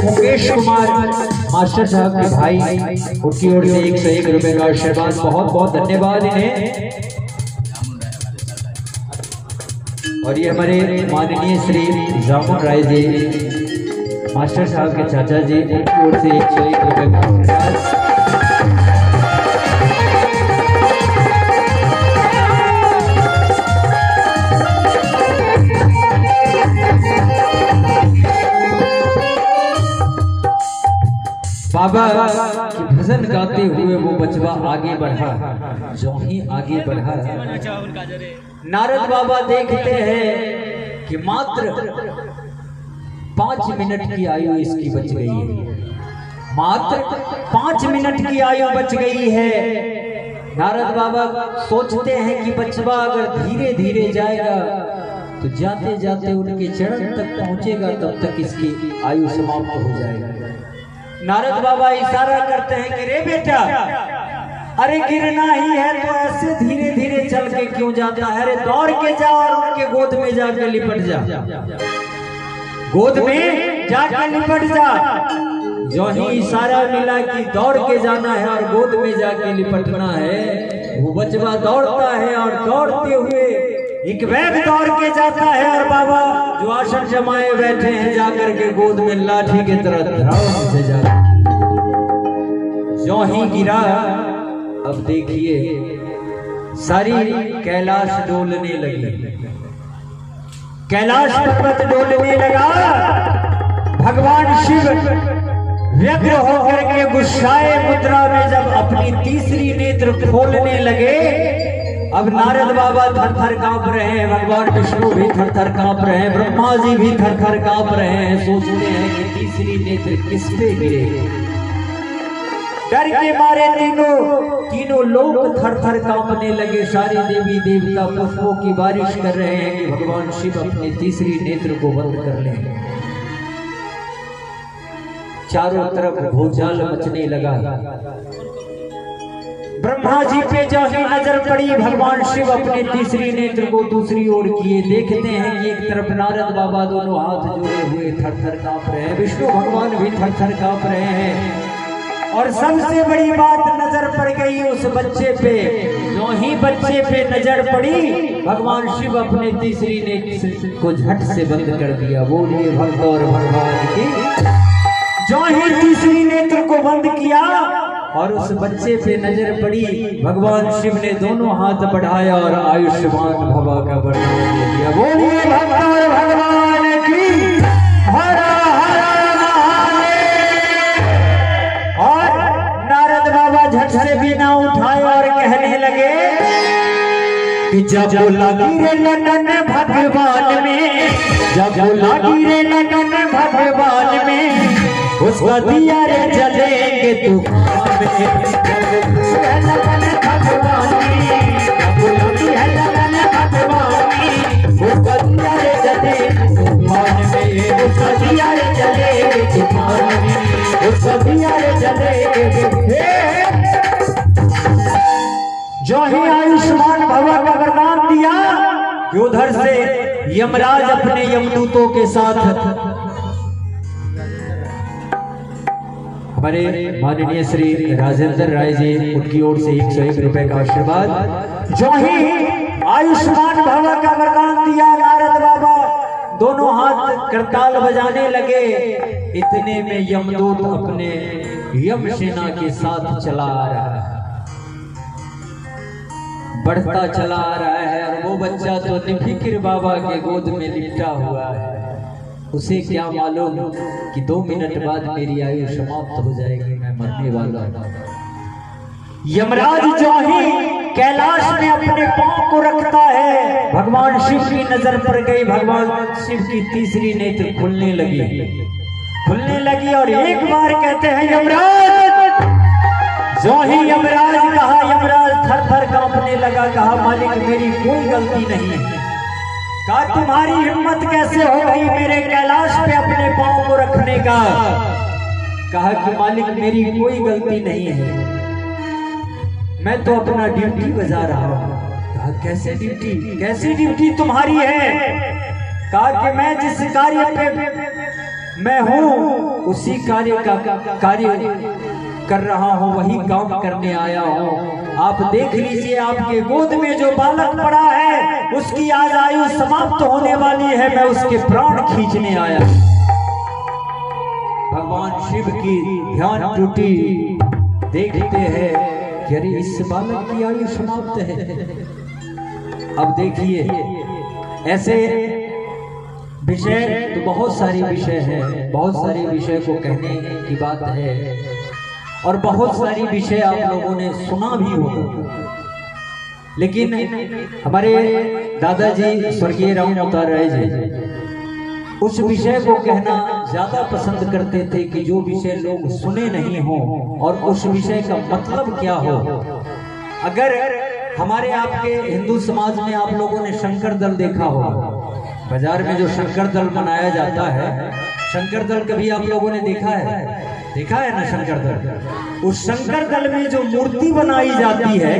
A: मुकेश कुमार मास्टर साहब के भाई, उनकी ओर से 101 रुपए का आशीर्वाद, बहुत बहुत धन्यवाद इन्हें। और ये हमारे माननीय श्री जामुन राय जी मास्टर साहब के चाचा जी, उनकी ओर से 101 रुपए का आशीर्वाद। बाबा की भजन गाते हुए वो बचवा आगे बढ़ा, जो ही आगे बढ़ा नारद बाबा देखते हैं कि मात्र 5 मिनट की आयु इसकी बच गई है, मात्र 5 मिनट की आयु बच गई है। नारद बाबा सोचते हैं कि बचवा अगर धीरे धीरे जाएगा तो जाते जाते उनके चरण तक पहुंचेगा, तब तक इसकी आयु समाप्त हो जाएगी। नारद बाबा इशारा करते हैं कि रे बेटा, अरे गिरना ही है तो ऐसे धीरे धीरे चल के क्यों जाता है, अरे दौड़ के जा और उनके गोद में जाकर लिपट जा, गोद में जाकर लिपट जा। जो ही इशारा मिला कि दौड़ के जाना है और गोद में जाके लिपटना है, वो बचवा दौड़ता है और दौड़ते हुए एक बैग दौड़ के जाता है और बाबा जो आसन जमाए बैठे हैं जाकर के गोद में लाठी की तरह धड़ाम से जाता, जो ही गिरा। अब देखिए सारी कैलाश डोलने लगी, कैलाश पर्वत डोलने लगा। भगवान शिव व्यग्र होकर के गुस्साए मुद्रा में जब अपनी तीसरी नेत्र खोलने लगे, अब नारद बाबा थर थर कांप रहे हैं, भगवान विष्णु भी थर थर कांप रहे हैं, ब्रह्मा जी भी थर थर कांप रहे हैं। सोचते हैं कि तीसरी नेत्र किस पे गिरेगी। डर के मारे तीनों लोग थर थर कांपने लगे। सारे देवी देवता पुष्पों की बारिश कर रहे हैं कि भगवान शिव अपनी तीसरी नेत्र को बंद कर लें। चारों तरफ भूचाल मचने लगा। ब्रह्मा जी पे जो ही नजर पड़ी, भगवान शिव अपने तीसरी नेत्र को दूसरी ओर किए। देखते हैं कि एक तरफ नारद बाबा दोनों हाथ जोड़े हुए थर थर कांप रहे हैं, विष्णु भगवान भी थर थर कांप रहे हैं। और सबसे बड़ी बात नजर पड़ गई उस बच्चे पे। जो ही बच्चे पे नजर पड़ी, भगवान शिव अपने तीसरी नेत्र को झट से बंद कर दिया। बोलिए भक्त और भगवान की। जो ही तीसरी नेत्र को बंद किया और उस बच्चे पे नजर पड़ी, भगवान शिव ने दोनों हाथ बढ़ाया और आयुष्मान भवा का वरदान दे दिया। बोलिए भक्त और भगवान की। हर हर महादेव। और नारद बाबा झट से बिना उठाए और कहने लगे कि जब लगी रे लगन भगवान में, जब लगी रे लगन भगवान में, उसका दिया रे जलेंगे तूफान में। लगन भगवान में, जब लगी है लगन भगवान में, उसका दिया रे जलेंगे तूफान में, उसका दिया रे जलेंगे तूफान में, उसका दिया रे जलेंगे। जो ही आयुष्मान भवा का वरदान दिया कि उधर से यमराज अपने यमदूतों के साथ हमारे माननीय श्री राजेंद्र राय जी, उनकी ओर से 101 रुपए का आशीर्वाद। जो ही आयुष्मान भवा का वरदान दिया, नारद बाबा दोनों हाथ करताल बजाने लगे। इतने में यमदूत अपने यम सेना के साथ चला आ रहा है, बढ़ता चला आ रहा है। और वो बच्चा तो निफिक्र बाबा के गोद में लिपटा हुआ है। उसे क्या मालूम कि 2 मिनट बाद मेरी आयु समाप्त हो जाएगी, मैं मरने वाला हूं। यमराज जो ही कैलाश में अपने पांव को रखता है, भगवान शिव की नजर पर गई। भगवान शिव की तीसरी नेत्र खुलने लगी और एक बार कहते हैं यमराज। जो ही यमराज कहा, यमराज थर थर कांपने लगा। कहा मालिक मेरी कोई गलती नहीं है। कहा तुम्हारी हिम्मत कैसे हो गई मेरे कैलाश पे अपने पांव को रखने का। कहा कि मालिक मेरी कोई गलती नहीं है, मैं तो अपना ड्यूटी बजा रहा हूं। कहा कैसी ड्यूटी तुम्हारी है। कहा कि मैं जिस कार्य पे मैं हूं उसी कार्य कर रहा हूं, वही काम करने आया हूं। आप देख लीजिए आपके गोद में जो बालक पड़ा है उसकी आज आयु समाप्त होने वाली है, मैं उसके प्राण खींचने आया। भगवान शिव की ध्यान टूटी, देखते हैं कि अरे इस बालक की आयु समाप्त है। अब देखिए ऐसे विषय तो बहुत सारे विषय हैं, बहुत सारे विषय को कहने की बात है और बहुत सारी विषय आप लोगों ने सुना भी होगा। लेकिन हमारे दादाजी स्वर्गीय राम अवतार राय जी उस विषय को कहना ज्यादा पसंद करते थे कि जो विषय लोग सुने नहीं हो और उस विषय का मतलब क्या हो। अगर हमारे आपके हिंदू समाज में आप लोगों ने शंकर दल देखा होगा, बाजार में जो शंकर दल बनाया जाता है, शंकर दल कभी आप लोगों ने देखा है ना शंकर दल। उस शंकर दल में जो मूर्ति बनाई जाती है,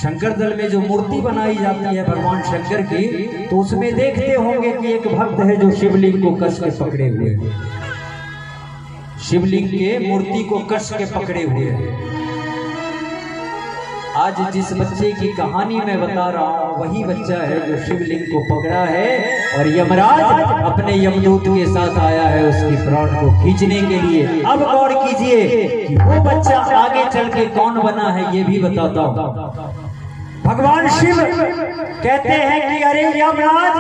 A: शंकर दल में जो मूर्ति बनाई जाती है भगवान शंकर की, तो उसमें देखते होंगे कि एक भक्त है जो शिवलिंग को कस के पकड़े हुए है, शिवलिंग के मूर्ति को कस के पकड़े हुए है। आज जिस बच्चे की कहानी मैं बता रहा हूं वही बच्चा है जो शिवलिंग को पकड़ा है और यमराज अपने यमदूत के साथ आया है उसकी प्राण को खींचने के लिए। अब गौर कीजिए कि वो बच्चा आगे चल के कौन बना है ये भी बताता हूं। भगवान शिव कहते हैं कि अरे यमराज,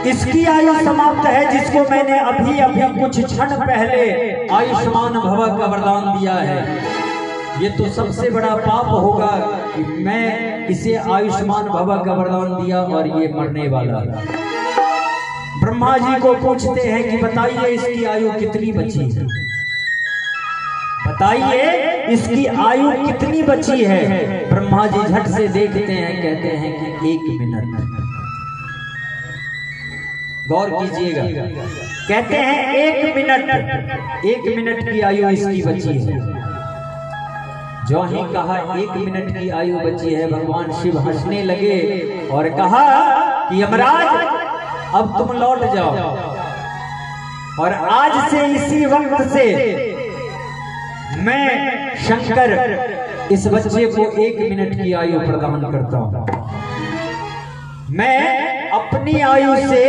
A: इसकी आयु समाप्त है जिसको मैंने अभी कुछ क्षण पहले आयुष्मान भव का वरदान दिया है। ये तो सबसे बड़ा पाप होगा कि मैं इसे आयुष्मान भव का वरदान दिया और ये मरने वाला है। ब्रह्मा जी को पूछते हैं कि बताइए इसकी आयु कितनी बची है, बताइए इसकी आयु कितनी बची है। ब्रह्मा जी झट से देखते हैं, कहते हैं कि 1 मिनट। गौर कीजिएगा, कहते हैं 1 मिनट की आयु इसकी बची है। जो ही कहा 1 मिनट की आयु बची है, भगवान शिव हंसने लगे और कहा कि यमराज अब तुम लौट जाओ और आज से इसी वक्त से मैं शंकर इस बच्चे को 1 मिनट की आयु प्रदान करता हूं। मैं अपनी आयु से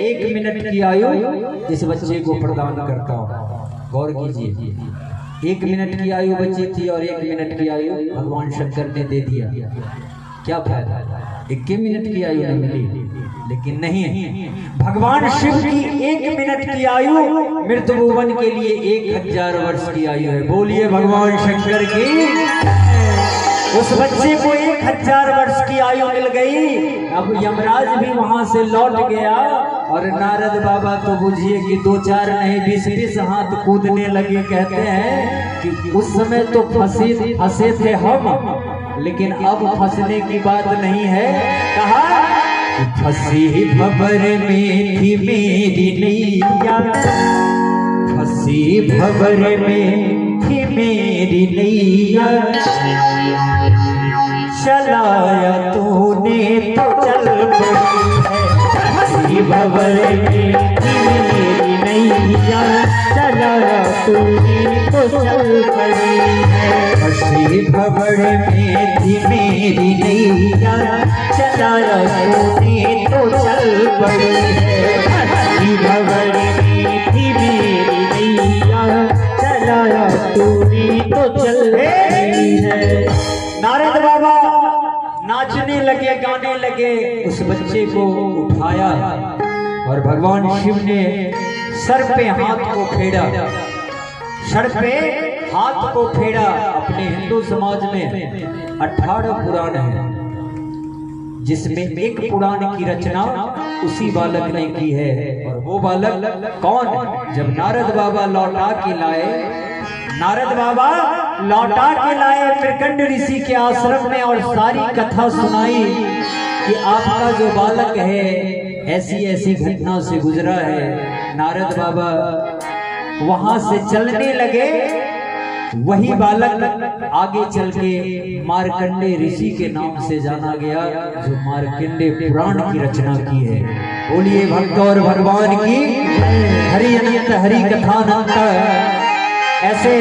A: 1 मिनट की आयु इस बच्चे को प्रदान करता हूं। गौर कीजिए, 1 मिनट की आयु बची थी और 1 मिनट की आयु भगवान शंकर ने दे दिया। क्या फायदा, 1 मिनट की आयु नहीं मिली। लेकिन नहीं, भगवान शिव की 1 मिनट की आयु मृत्यु भुवन के लिए 1000 वर्ष की आयु है। बोलिए भगवान शंकर की। उस बच्चे को 1000 वर्ष की आयु मिल गई। अब यमराज भी वहां से लौट गया और नारद बाबा तो बुझिए कि 2-4 नहीं 20-20 हाथ कूदने लगे। कहते हैं कि उस समय तो फंसे थे हम, लेकिन अब फंसने की बात नहीं है। कहा फंसी भंवर में थी मेरी नैया, फंसी भंवर में थी मेरी नैया, चलाया तूने तो चल पड़ी है। फंसी भंवर में थी मेरी नैया, चलाया तूने तो चल पड़ी है। फंसी भंवर में थी मेरी नैया, चलाया तूने तो चल पड़ी है। फंसी भंवर में थी मेरी नैया, चलाया तूने तो चल पड़ी है। नारद बाबा नाचने लगे, गाने लगे, उस बच्चे को उठाया और भगवान शिव ने सर पे हाथ को फेरा, सर पे हाथ को फेरा। अपने हिंदू समाज में 18 पुराण है, जिसमें एक पुराण की रचना उसी बालक ने की है। और वो बालक कौन? जब नारद बाबा लौटा के लाए, नारद बाबा लौटा के लाए मृकंड ऋषि के आश्रम में और सारी कथा सुनाई कि आपका जो बालक है ऐसी ऐसी घटना से गुजरा है। नारद बाबा वहां से चलने लगे। वही बालक आगे चल के मार्कंडे ऋषि के नाम से जाना गया, जो मार्कंडे पुराण की रचना की है। बोलिए भक्त और भगवान की हरि अनंत हरि कथा अनंत। ऐसे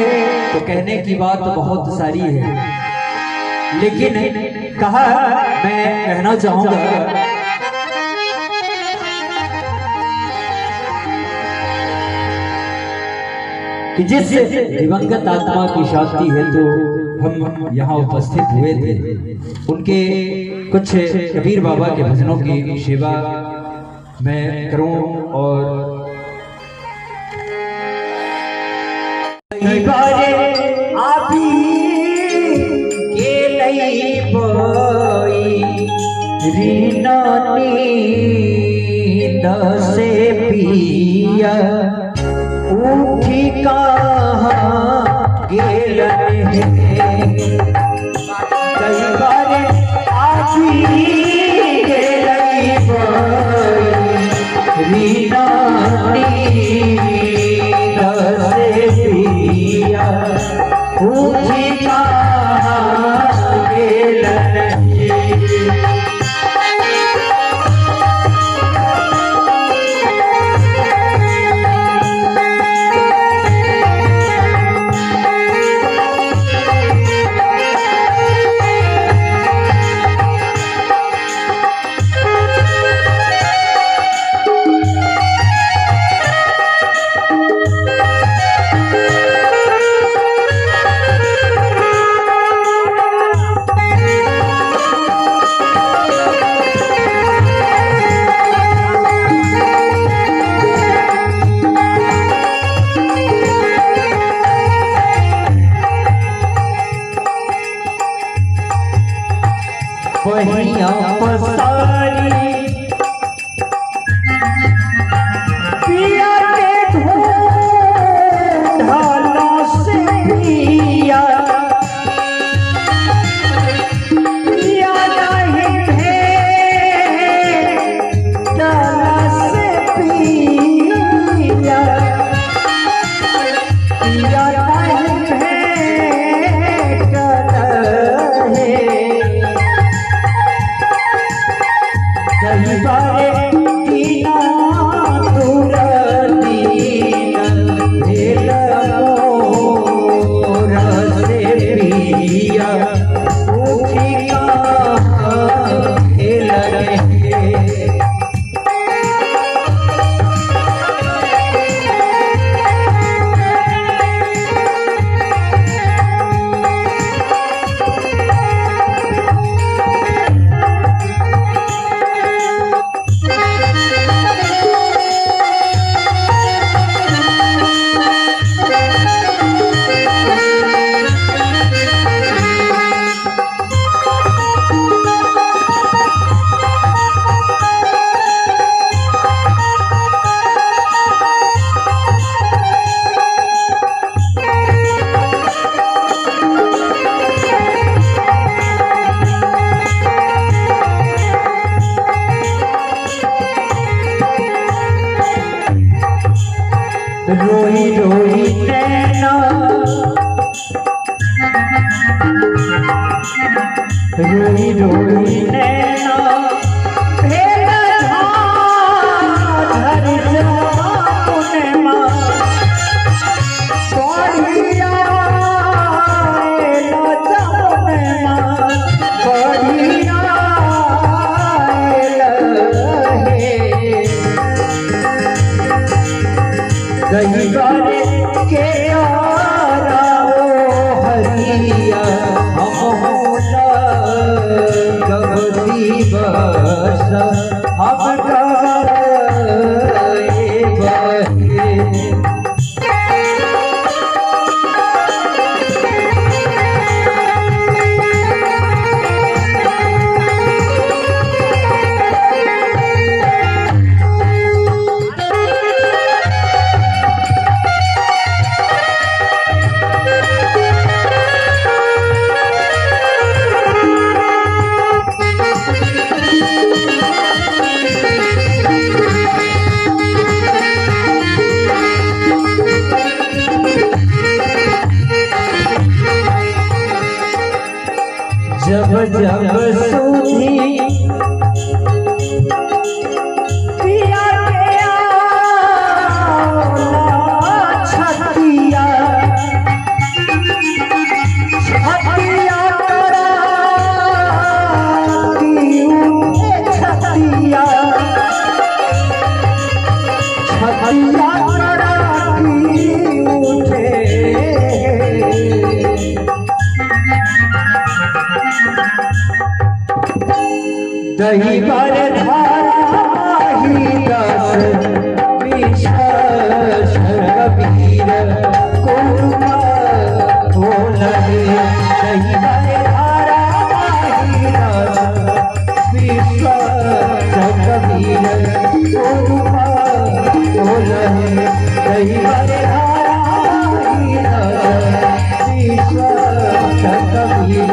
A: तो कहने की बात बहुत सारी है, लेकिन कहा मैं कहना चाहूंगा कि जिस दिवंगत आत्मा की शांति है तो हम यहाँ उपस्थित हुए थे, उनके कुछ कबीर बाबा के भजनों की सेवा मैं करूं। और से पिया उठी कहाँ गेल कई बार आजी रीना से पिया उठी कहाँ गेल वहिया पसारी पिया के ढाला से पिया पिया नहीं ढाला से पिया पिया रोई रोई नैना रोई रोई नैना के हरिया हम दही पर धाराही दस विश्वास कबीर कोरुमा हो लगे। दही पर धाराही दस विश्वास कबीर कोरुमा हो लगे। दही पर धाराही दस विश्वास कबीर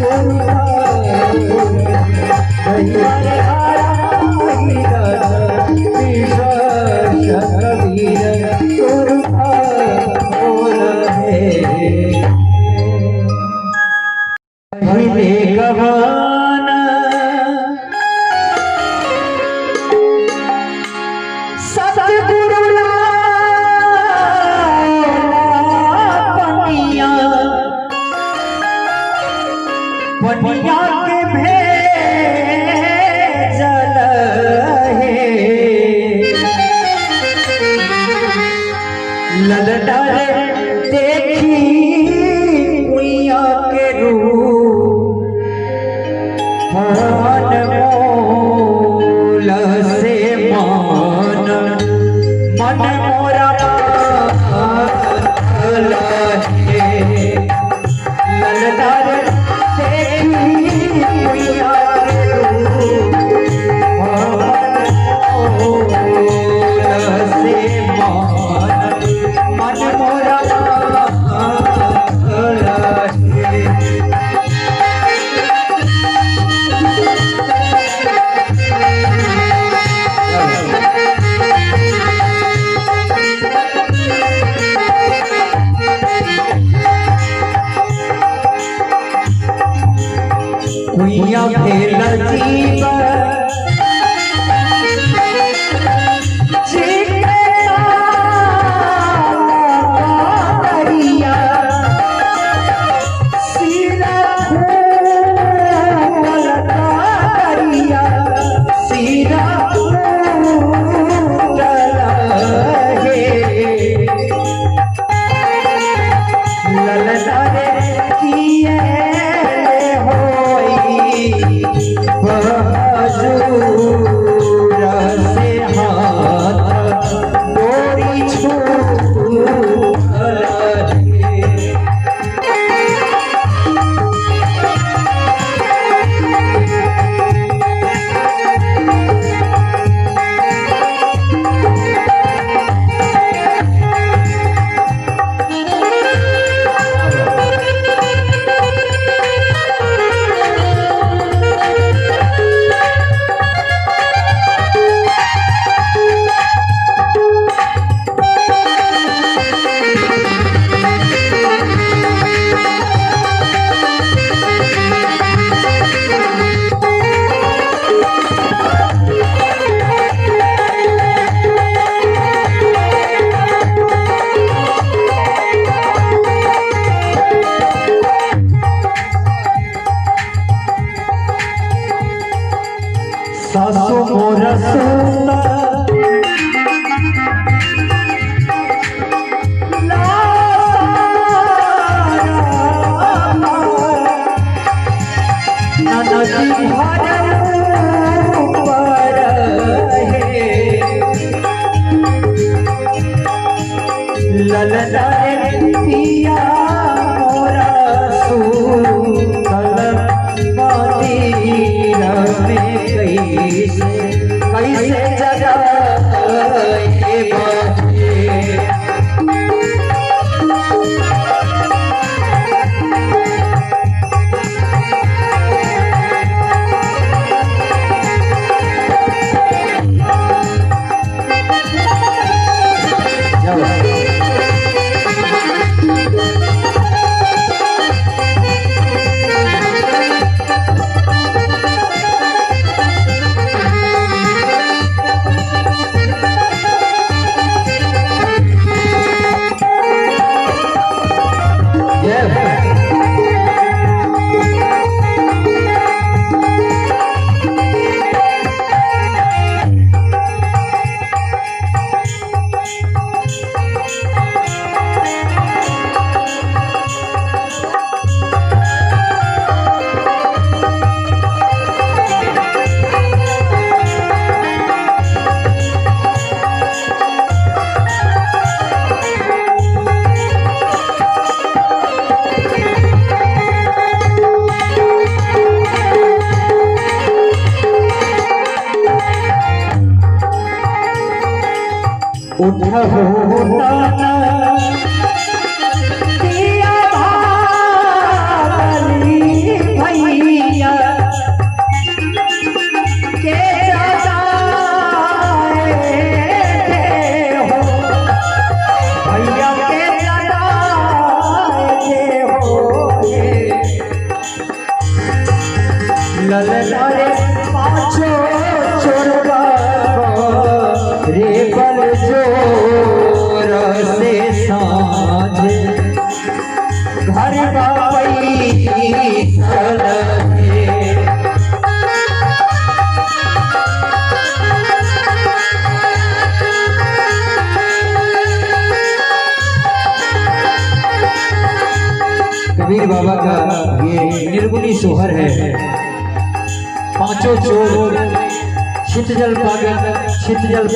A: कोरुमा हो लगे। हमारे पनिया के भेजल है ललडर देखी कुइया के रूप मन मोल से मन मोरा ललडर कुइया भेल जीव दरिया सीरा दरिया सीरा ललदारे किए बहादुर से हाथ गोरी सासु मोर सुंदर नदी भर पर है ललदारे पिया मोरा सुतल मंदिर में कैसे जगह उठहो नाना दिया भागली भैया के जगाए हो भैया के जगाए हो ललना रे पाछो छोड़वा रे बल जोर से साँझ घर बापई सलहे कबीर बाबा का ये निर्गुणी सोहर है। पांचों चोर शीतजल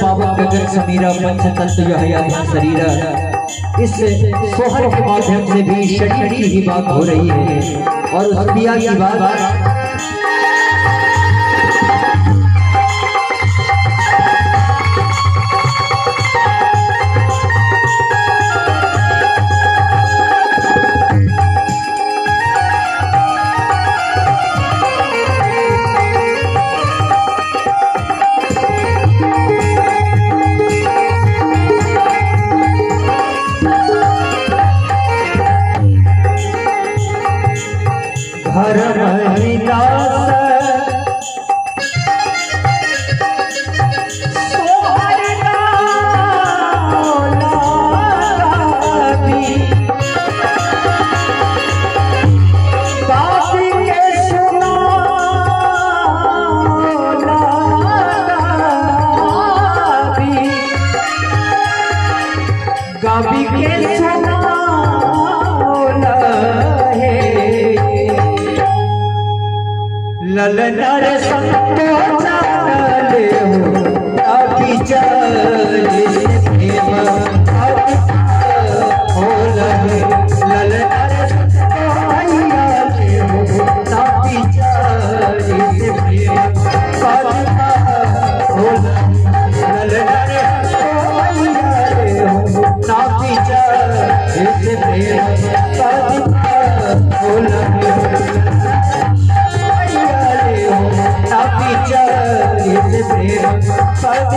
A: पावन गगन समीरा पंच तत्व यह शरीरा। इस सोहर के माध्यम से भी शरीर की ही बात हो रही है और उस पिया की बात हर महिला सोहर काफी के सुना गावी के सुना ललनर संतो चाले हो अभी चले प्रेम हो लगे ललनर संतो आइले हो अभी चले प्रेम हो ललनर संतो आइले हो अभी चले प्रेम हो लगे प्रेम पद